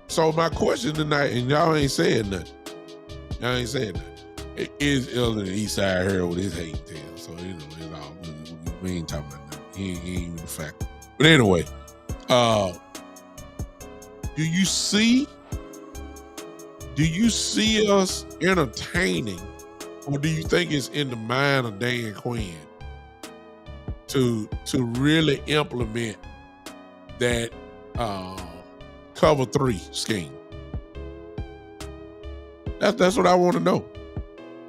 Speaker 2: So my question tonight, and y'all ain't saying nothing. It is other than Eastside Harold with his hate tail. So, it's all, we ain't talking about that. He ain't even a factor. But anyway, do you see us entertaining, or do you think it's in the mind of Dan Quinn to really implement that cover 3 scheme? That's what I want to know.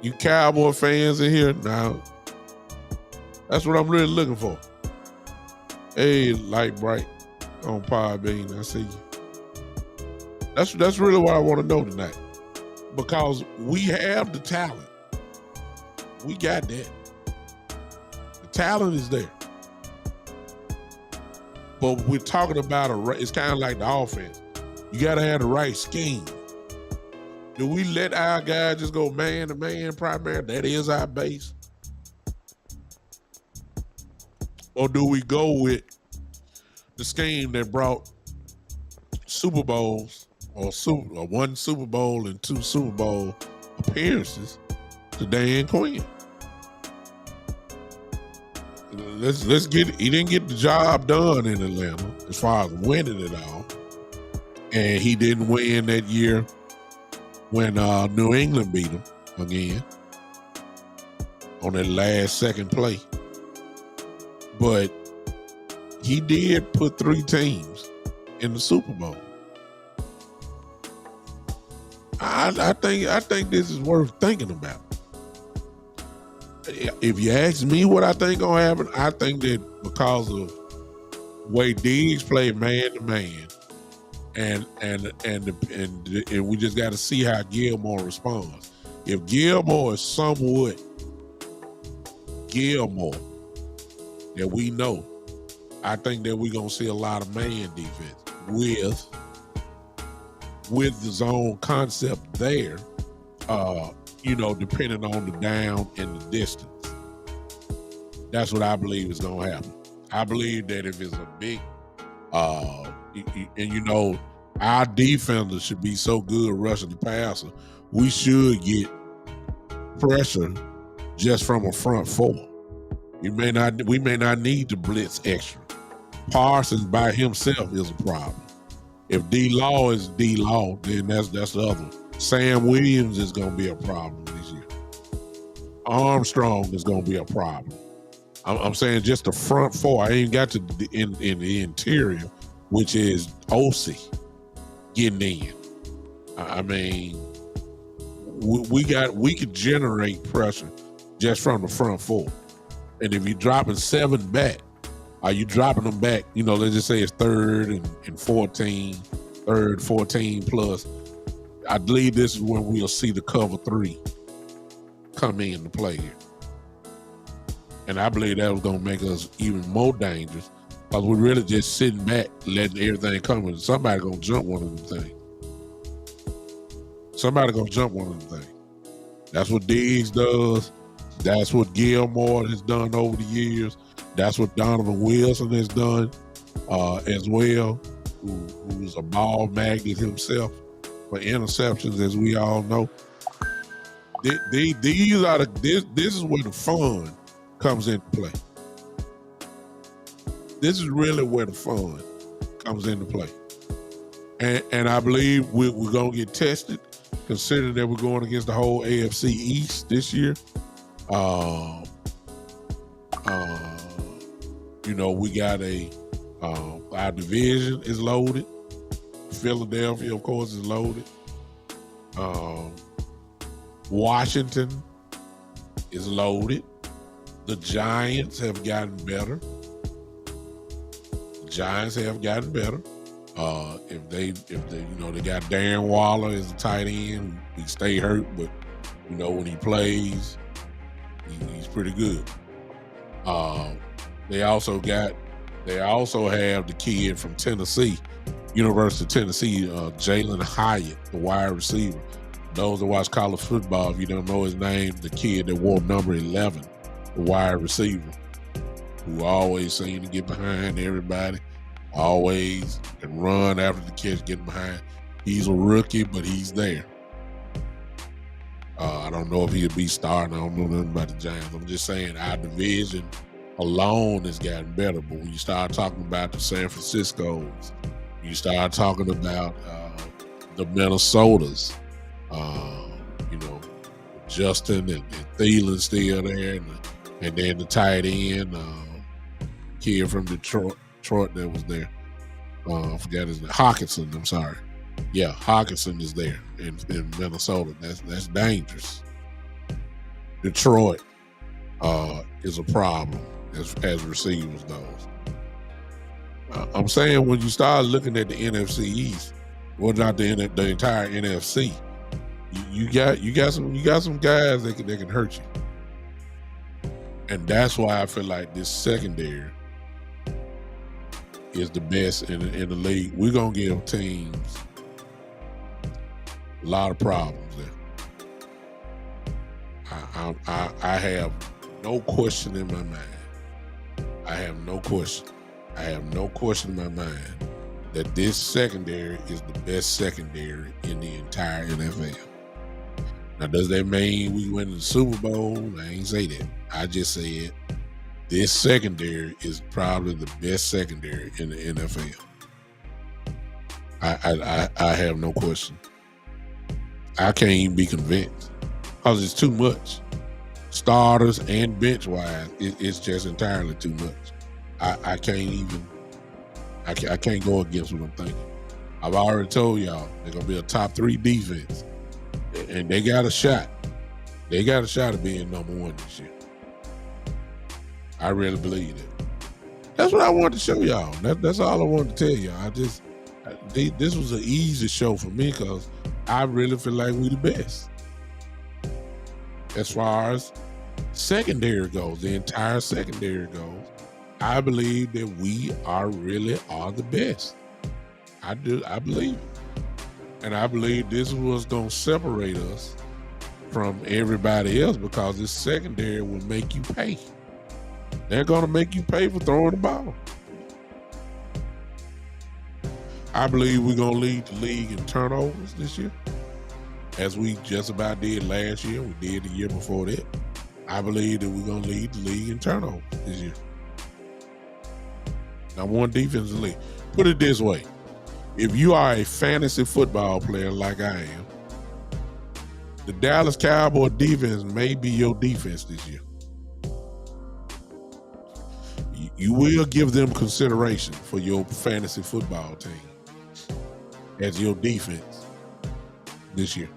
Speaker 2: You Cowboy fans in here now, that's what I'm really looking for. Hey, Light Bright on Podbean, I see you. That's really what I want to know tonight, because we have the talent. We got that. The talent is there. But we're talking about it's kind of like the offense. You got to have the right scheme. Do we let our guys just go man to man primary? That is our base. Or do we go with the scheme that brought Super Bowls or one Super Bowl and 2 Super Bowl appearances to Dan Quinn? Let's get it. He didn't get the job done in Atlanta as far as winning it all. And he didn't win that year when New England beat him again on that last second play. But he did put 3 teams in the Super Bowl. I think this is worth thinking about. If you ask me what I think gonna happen, I think that because of the way Diggs played man to man, and we just got to see how Gilmore responds. If Gilmore is somewhat Gilmore that we know, I think that we're gonna see a lot of man defense with the zone concept there. Depending on the down and the distance. That's what I believe is going to happen. I believe that if it's a big, our defenders should be so good rushing the passer, we should get pressure just from a front 4. We may not need to blitz extra. Parsons by himself is a problem. If D Law is D Law, then that's the other one. Sam Williams is going to be a problem this year. Armstrong is going to be a problem. I'm saying just the front four. I ain't got to in the interior, which is OC getting in. I mean, we could generate pressure just from the front four. And if you're dropping 7 back, are you dropping them back? You know, let's just say it's 3rd and 14, 3rd, 14 plus. I believe this is when we'll see the cover 3 come into play here. And I believe that was going to make us even more dangerous because we're really just sitting back, letting everything come. And somebody going to jump one of them things. Somebody going to jump one of them things. That's what Diggs does. That's what Gilmore has done over the years. That's what Donovan Wilson has done as well, who's a ball magnet himself for interceptions, as we all know. This is where the fun comes into play. This is really where the fun comes into play. And I believe we're going to get tested, considering that we're going against the whole AFC East this year. You know, we got our division is loaded. Philadelphia, of course, is loaded. Washington is loaded. The Giants have gotten better. If they, you know, they got Darren Waller as a tight end. He stay hurt, but you know when he plays, he's pretty good. They also have the kid from Tennessee, University of Tennessee, Jalen Hyatt, the wide receiver. Those that watch college football, if you don't know his name, the kid that wore number 11, the wide receiver, who always seemed to get behind everybody, always can run after the catch, getting behind. He's a rookie, but he's there. I don't know if he'll be starting. I don't know nothing about the Giants. I'm just saying our division alone has gotten better. But when you start talking about the San Franciscos, you start talking about the Minnesotas, you know, Justin and Thielen still there, and then the tight end kid from Detroit that was there. I forgot his name. Hawkinson, I'm sorry. Yeah, Hawkinson is there in Minnesota. That's dangerous. Detroit is a problem as receivers goes. I'm saying when you start looking at the NFC East, well, not the entire NFC, you got some guys that can hurt you, and that's why I feel like this secondary is the best in the league. We're gonna give teams a lot of problems there. I have no question in my mind. I have no question in my mind that this secondary is the best secondary in the entire NFL. Now, does that mean we win the Super Bowl? I ain't say that. I just said this secondary is probably the best secondary in the NFL. I have no question. I can't even be convinced because it's too much. Starters and bench wise, it's just entirely too much. I can't go against what I'm thinking. I've already told y'all they're gonna be a top 3 defense, and they got a shot. They got a shot of being number 1 this year. I really believe it. That's what I wanted to show y'all. That's all I wanted to tell y'all. This was an easy show for me because I really feel like we the best. As far as secondary goes, the entire secondary goes, I believe that we are the best. I believe it. And I believe this is what's going to separate us from everybody else because this secondary will make you pay. They're going to make you pay for throwing the ball. I believe we're going to lead the league in turnovers this year, as we just about did last year. We did the year before that. I believe that we're going to lead the league in turnovers this year. Number one defense in the league. Put it this way. If you are a fantasy football player like I am, the Dallas Cowboy defense may be your defense this year. You will give them consideration for your fantasy football team as your defense this year.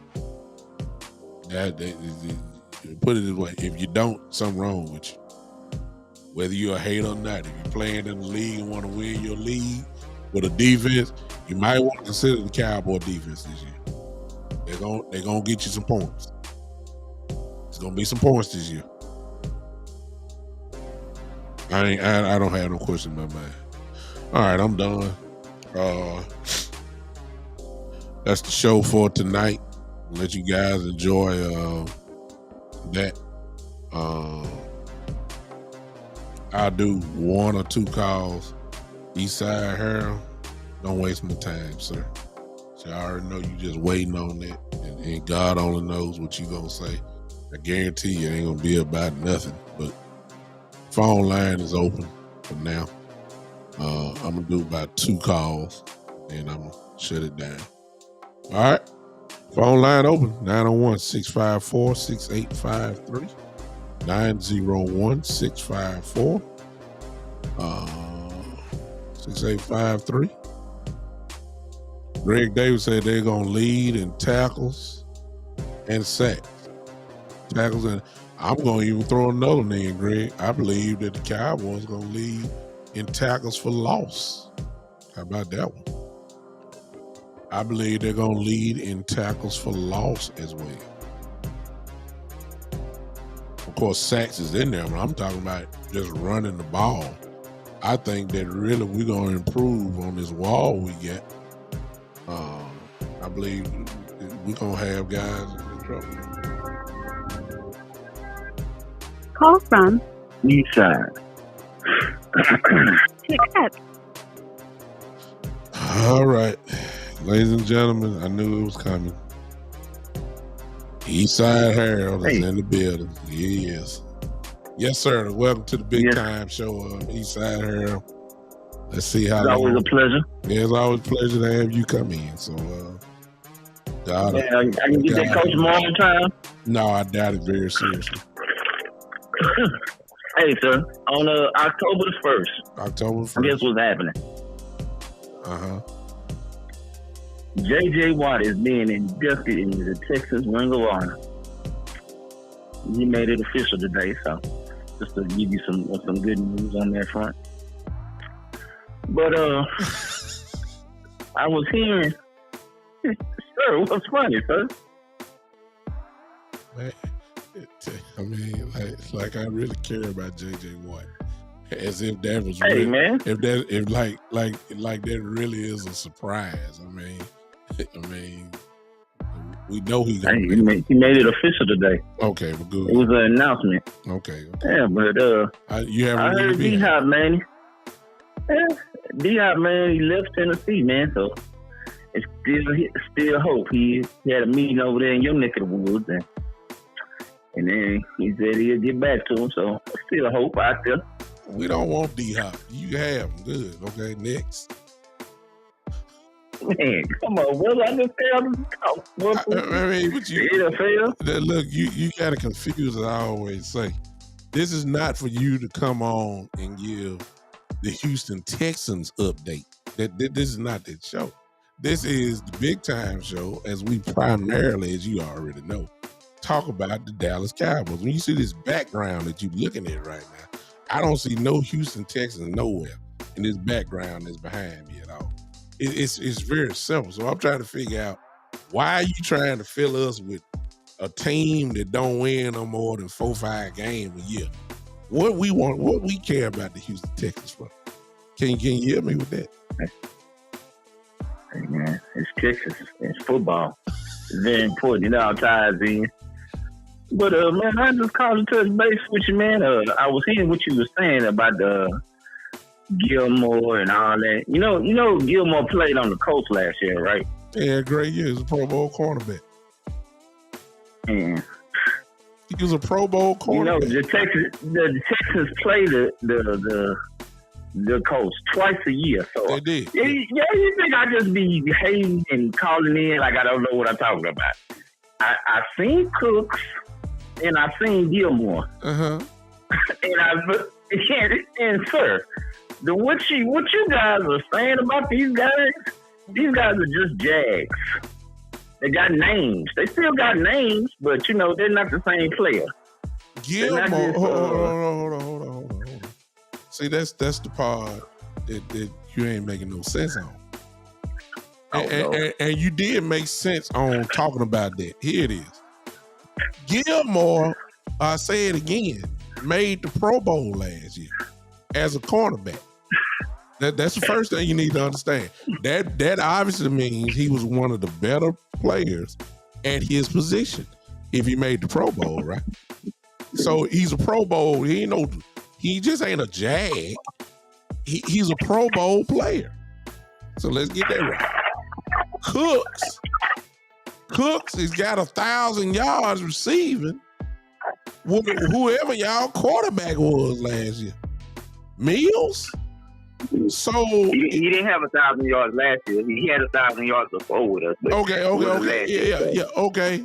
Speaker 2: Put it this way. If you don't, something wrong with you. Whether you're a hater or not, if you're playing in the league and want to win your league with a defense, you might want to consider the Cowboy defense this year. They're gonna get you some points. It's gonna be some points this year. I don't have no question in my mind. All right, I'm done. That's the show for tonight. Let you guys enjoy that. I'll do 1 or 2 calls. Eastside Harold, don't waste my time, sir. So I already know you just waiting on that, and God only knows what you gonna say. I guarantee you it ain't gonna be about nothing, but phone line is open for now. I'm gonna do about 2 calls, and I'm gonna shut it down. All right, phone line open, 901-654-6853, 901-654 6853. Greg Davis said they're going to lead in tackles and sacks. Tackles, and I'm going to even throw another name, Greg. I believe that the Cowboys going to lead in tackles for loss. How about that one? I believe they're going to lead in tackles for loss as well. Of course, sacks is in there, but I'm talking about just running the ball. I think that really we're going to improve on this wall we get. I believe we're going to have guys in trouble.
Speaker 1: Call from
Speaker 3: Eastside.
Speaker 2: All right. Ladies and gentlemen, I knew it was coming. Eastside Harold is in the building. He is. Yes, sir. Welcome to the big time show of Eastside Harold. Let's see how
Speaker 3: it's always a pleasure.
Speaker 2: Yeah, it's always a pleasure to have you come in. So,
Speaker 3: I can get that coach more on time.
Speaker 2: No, I doubt it very seriously.
Speaker 3: Hey, sir, on October the 1st.
Speaker 2: October 1st.
Speaker 3: Guess what's happening? J.J. Watt is being inducted into the Texas Ring of Honor. He made it official today, so just to give you some good news on that front. But I was hearing, sir, what's funny, sir?
Speaker 2: Man, I mean, like I really care about J.J. Watt, as if that was really,
Speaker 3: man.
Speaker 2: If that really is a surprise. I mean, we know he
Speaker 3: made it official today.
Speaker 2: Okay, well, good.
Speaker 3: It was an announcement.
Speaker 2: Okay.
Speaker 3: Yeah, but
Speaker 2: I
Speaker 3: heard D-Hop, man. Yeah, D-Hop, man, he left Tennessee, man. So it's still hope. He had a meeting over there in your neck of the woods, and then he said he'll get back to him. So still hope out there.
Speaker 2: We don't want D-Hop. You have him. Good. Okay, next.
Speaker 3: Man, come on, brother. I just tell them to talk.
Speaker 2: I mean, but look, you got to confuse, as I always say. This is not for you to come on and give the Houston Texans update. This is not that show. This is the big time show, as we primarily, as you already know, talk about the Dallas Cowboys. When you see this background that you're looking at right now, I don't see no Houston Texans nowhere in this background that's behind me at all. It's very simple. So I'm trying to figure out, why are you trying to fill us with a team that don't win no more than 4-5 games a year? What we want, what we care about the Houston Texans for? Can you hear me with that?
Speaker 3: Hey man, it's Texas. It's football. It's very important. You know how ties in. But man, I just called to touch base with you, man. I was hearing what you were saying about Gilmore and all that. You know, Gilmore played on the Colts last year, right?
Speaker 2: Yeah, great year. He was a Pro Bowl cornerback.
Speaker 3: And
Speaker 2: he was a Pro Bowl cornerback.
Speaker 3: You know, the Texans play the the coach twice a year. So
Speaker 2: They did.
Speaker 3: yeah, you think I just be hating and calling in like I don't know what I'm talking about? I seen Cooks and I seen Gilmore.
Speaker 2: Uh-huh.
Speaker 3: And sir, what you guys are saying about these guys are just Jags. They got names. They still got names, but they're not the same player.
Speaker 2: Gilmore, hold on. See, that's the part that you ain't making no sense on. And you did make sense on talking about that. Here it is. Gilmore, I say it again, made the Pro Bowl last year as a cornerback. That's the first thing you need to understand. That obviously means he was one of the better players at his position if he made the Pro Bowl, right? So he's a Pro Bowl. He just ain't a Jag. He's a Pro Bowl player. So let's get that right. Cooks has got 1,000 yards receiving with whoever y'all quarterback was last year. Mills? So
Speaker 3: he didn't have 1,000 yards last year. He had 1,000 yards before with us.
Speaker 2: Okay. Yeah. Okay.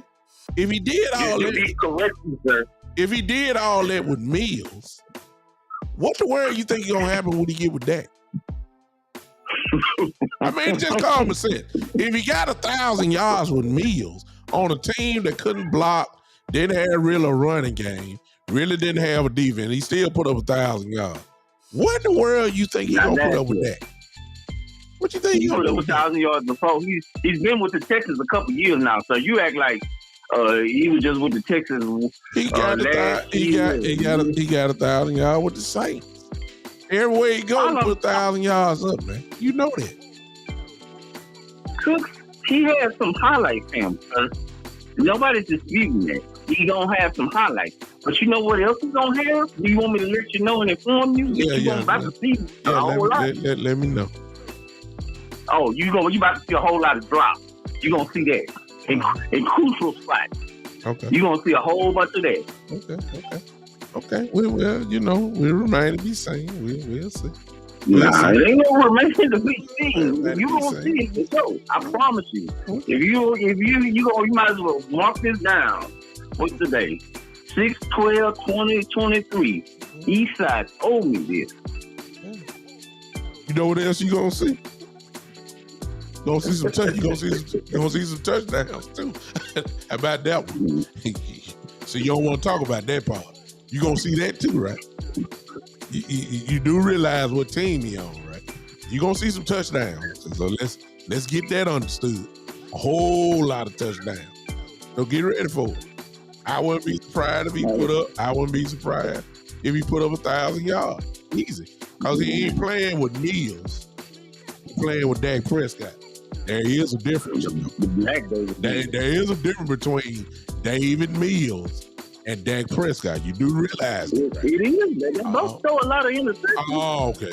Speaker 2: If he did all that, if he did all that with Mills, what the world you think is gonna happen when he get with that? I mean, just common sense. If he got 1,000 yards with Mills on a team that couldn't block, didn't have really a running game, really didn't have a defense, he still put up 1,000 yards. What in the world you think he gonna put up with that? What you think he gonna
Speaker 3: put
Speaker 2: do
Speaker 3: up 1,000 yards before? He's been with the Texans a couple years now, so you act like he was just with the Texans.
Speaker 2: He got 1,000 yards with the Saints. Everywhere he goes, he put 1,000 yards up, man. You know that.
Speaker 3: Cooks, he has some highlights, Sam, sir. Nobody's disputing that. He gonna have some highlights. But you know what else he's gonna have? Do you want me to let you know and inform you? About to see a whole lot.
Speaker 2: Let me know.
Speaker 3: Oh, you about to see a whole lot of drops. You gonna see that in crucial spots.
Speaker 2: Okay.
Speaker 3: You gonna see a whole bunch of that.
Speaker 2: Okay. Well, we'll remain to be seen. We'll see.
Speaker 3: Nah, it ain't no remaining to be seen. You gonna see it for sure. I promise you. Okay. If you might as well mark this down. What's today? 6/12/2023. Eastside told me this.
Speaker 2: You know what else you gonna see? You gonna see some touchdowns too. How about that one? So you don't want to talk about that part. You gonna see that too, right? You do realize what team he on, right? You gonna see some touchdowns. So let's get that understood. A whole lot of touchdowns. So get ready for it. I wouldn't be surprised if he put up 1,000 yards. Easy. Because he ain't playing with Mills. He's playing with Dak Prescott. There is a difference. There is a difference between David Mills and Dak Prescott. You do realize that, right? It
Speaker 3: is. They both throw a lot of interceptions.
Speaker 2: Oh, okay.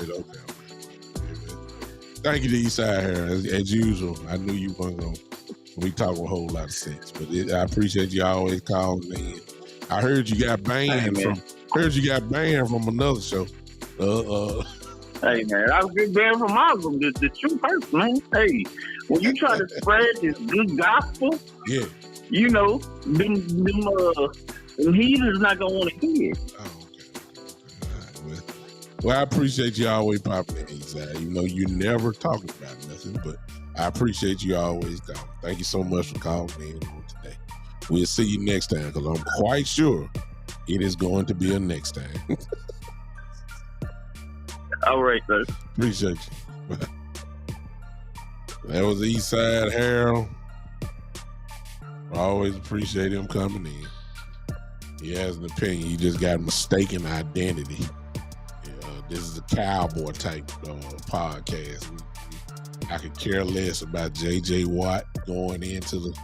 Speaker 2: Thank you to Eastside here. As usual, I knew you weren't going to be talking a whole lot of sense. But I appreciate you always calling me. I heard you got banned from another show.
Speaker 3: Hey, man, I was getting banned from all of them. The true person, man. Hey, when you try to spread this good gospel,
Speaker 2: yeah,
Speaker 3: them heathens not going to want to hear it.
Speaker 2: Oh, okay. All right. Well, I appreciate you always popping in, Eastside. You never talking about nothing, but I appreciate you always calling. Thank you so much for calling me today. We'll see you next time, because I'm quite sure it is going to be a next time.
Speaker 3: All right, sir.
Speaker 2: Appreciate you. That was Eastside Harold. I always appreciate him coming in. He has an opinion. He just got mistaken identity. This is a cowboy type podcast. I could care less about J.J. Watt going into the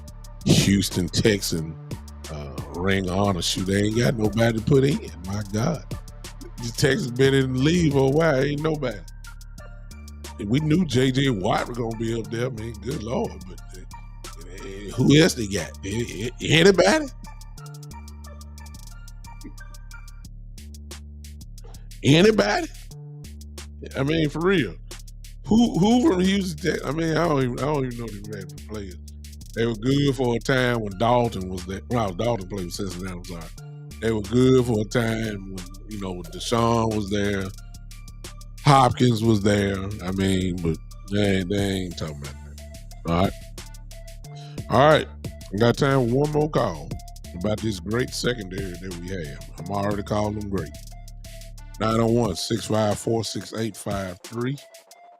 Speaker 2: Houston Texan ring honor shoot. They ain't got nobody to put in. My God. The Texans been in the league for a while. Ain't nobody. We knew J.J. Watt was going to be up there, man. Good Lord. But who else they got? Anybody? Anybody? I mean, for real. Who from Houston, Texas? I mean, I don't even know the rest of the players. They were good for a time when Dalton was there. Well, Dalton played with Cincinnati. I'm sorry. They were good for a time when Deshaun was there, Hopkins was there. I mean, but they ain't talking about that. All right. I got time for one more call about this great secondary that we have. I'm already calling them great. 901-654-6853.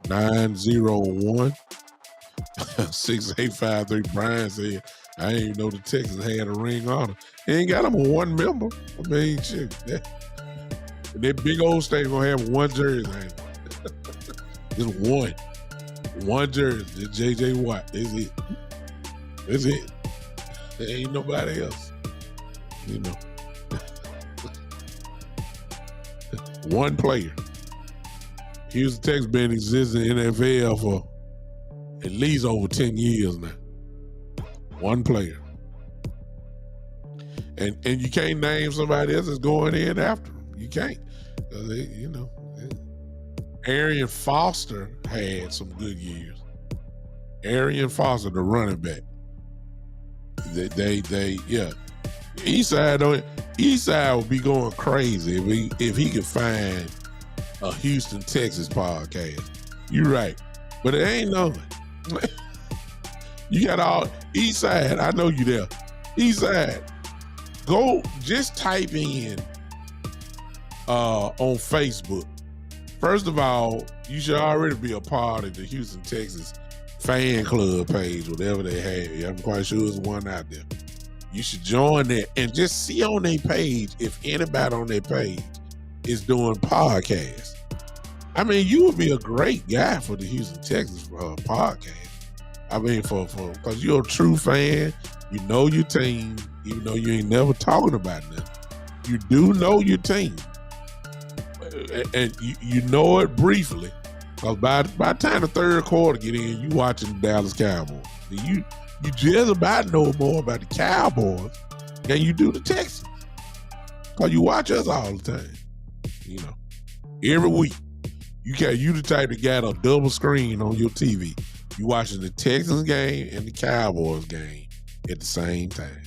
Speaker 2: 901-6853. Brian said, I didn't even know the Texans had a ring honor. He ain't got them a one member. I mean, shit. That big old state gonna have one jersey. Just one. One jersey. It's J.J. Watt. That's it. That's it. There ain't nobody else. One player. Houston Texans been existing in the NFL for at least over 10 years now. One player. And you can't name somebody else that's going in after him. You can't. Arian Foster had some good years. Arian Foster, the running back. They Eastside would be going crazy if he could find a Houston, Texas podcast. You're right. But it ain't nothing. You got all Eastside. I know you there. Eastside. Go just type in on Facebook. First of all, you should already be a part of the Houston, Texas fan club page, whatever they have. I'm quite sure there's one out there. You should join that and just see on their page if anybody on their page is doing podcasts. I mean, you would be a great guy for the Houston, Texas podcast. I mean, because you're a true fan. You know your team, even though you ain't never talking about nothing. You do know your team. And you know it briefly. Because by the time the third quarter get in, you watching the Dallas Cowboys. You just about know more about the Cowboys than you do the Texans. Because you watch us all the time. Every week. You the type that got a double screen on your TV. You watching the Texans game and the Cowboys game at the same time.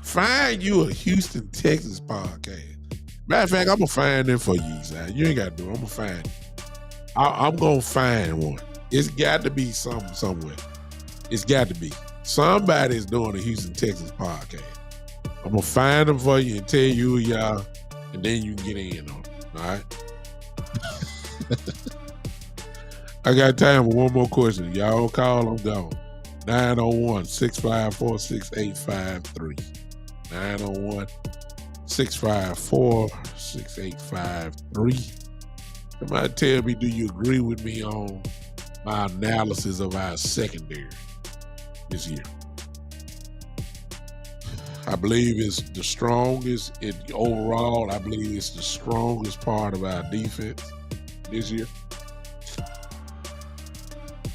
Speaker 2: Find you a Houston, Texas podcast. Matter of fact, I'm going to find them for you, son. You ain't got to do it. I'm going to find it. I'm going to find one. It's got to be something somewhere. It's got to be. Somebody's doing a Houston, Texas podcast. I'm going to find them for you and tell you who y'all, and then you can get in on it. All right? I got time for one more question. Y'all call, I'm gone. 901-654-6853. 901-654-6853. Somebody tell me, do you agree with me on my analysis of our secondary this year? I believe it's the strongest overall. I believe it's the strongest part of our defense this year.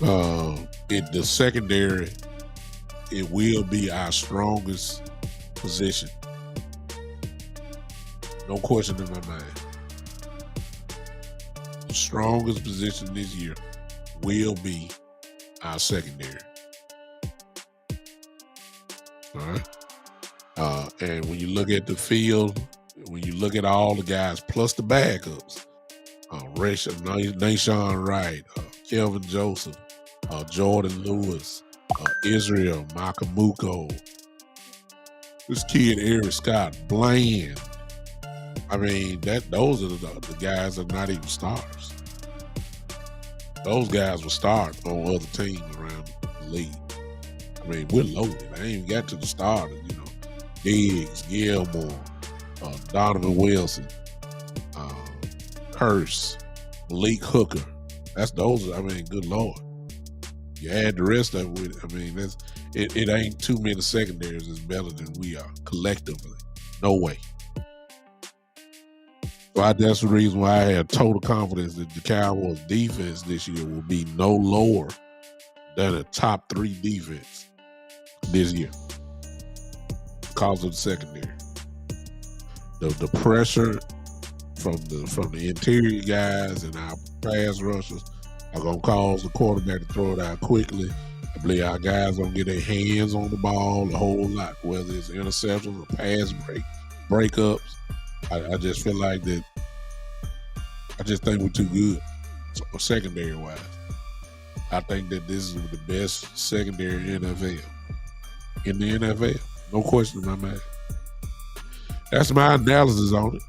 Speaker 2: The secondary, it will be our strongest position. No question in my mind. The strongest position this year will be our secondary. All right. And when you look at the field, when you look at all the guys plus the backups, Nashawn Wright, Kelvin Joseph, Jordan Lewis, Israel Makamuko, this kid Eric Scott, Bland. I mean, those are the guys that are not even starters. Those guys will start on other teams around the league. I mean, we're loaded. I ain't even got to the starters, Diggs, Gilmore, Donovan Wilson, Hurst, Malik Hooker. Good Lord. You add the rest of it, it ain't too many secondaries that's better than we are collectively. No way. So that's the reason why I have total confidence that the Cowboys defense this year will be no lower than a top 3 defense this year because of the secondary. the pressure from the interior guys and our pass rushers are gonna cause the quarterback to throw it out quickly. I believe our guys gonna get their hands on the ball a whole lot, whether it's interceptions or pass breakups. I just feel like that. I just think we're too good, secondary wise. I think that this is the best secondary in the NFL. No question in my mind. That's my analysis on it.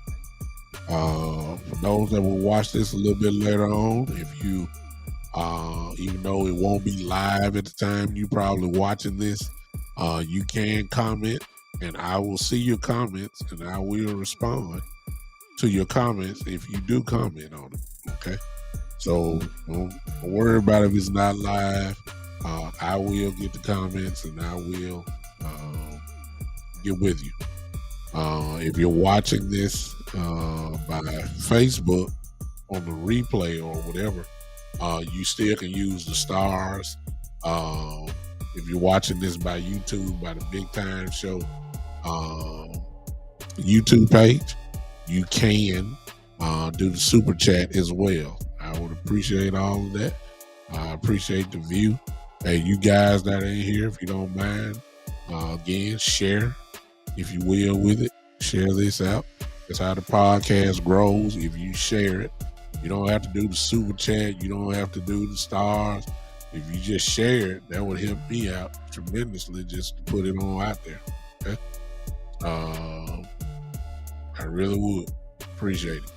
Speaker 2: For those that will watch this a little bit later on, if you, even though it won't be live at the time you probably watching this, you can comment, and I will see your comments, and I will respond to your comments if you do comment on it. Okay, so don't worry about if it's not live. I will get the comments, and I will get with you. If you're watching this by Facebook on the replay or whatever, you still can use the stars. If you're watching this by YouTube, by the Big Time Show YouTube page, you can do the super chat as well. I would appreciate all of that. I appreciate the view. Hey, you guys that are in here, if you don't mind, again, share, if you will, with it. Share this out. That's how the podcast grows. If you share it, you don't have to do the super chat. You don't have to do the stars. If you just share it, that would help me out tremendously just to put it on out there. Okay? I really would. Appreciate it.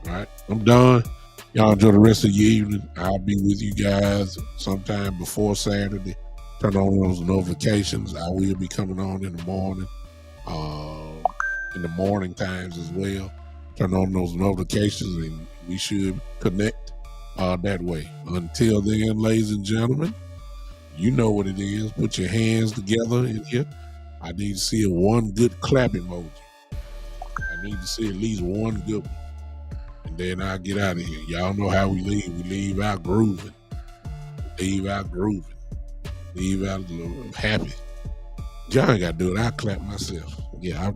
Speaker 2: All right. I'm done. Y'all enjoy the rest of your evening. I'll be with you guys sometime before Saturday. Turn on those notifications. I will be coming on in the morning. In the morning times as well. Turn on those notifications and we should connect that way. Until then, ladies and gentlemen, you know what it is. Put your hands together in here. I need to see one good clap emoji. I need to see at least one good one. And then I'll get out of here. Y'all know how we leave. We leave out grooving. Leave out happy. Y'all ain't got to do it. I'll clap myself. Yeah,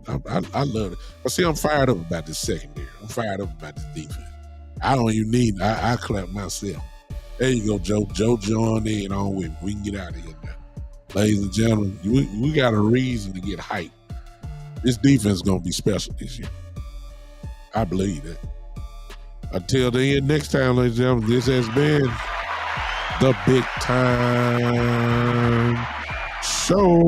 Speaker 2: I love it. But see, I'm fired up about this secondary. I'm fired up about this defense. I don't even need, I clap myself. There you go, Joe. Joe joined in on with me. We can get out of here now. Ladies and gentlemen, we got a reason to get hyped. This defense is going to be special this year. I believe that. Until then, next time, ladies and gentlemen, this has been the Big Time Show.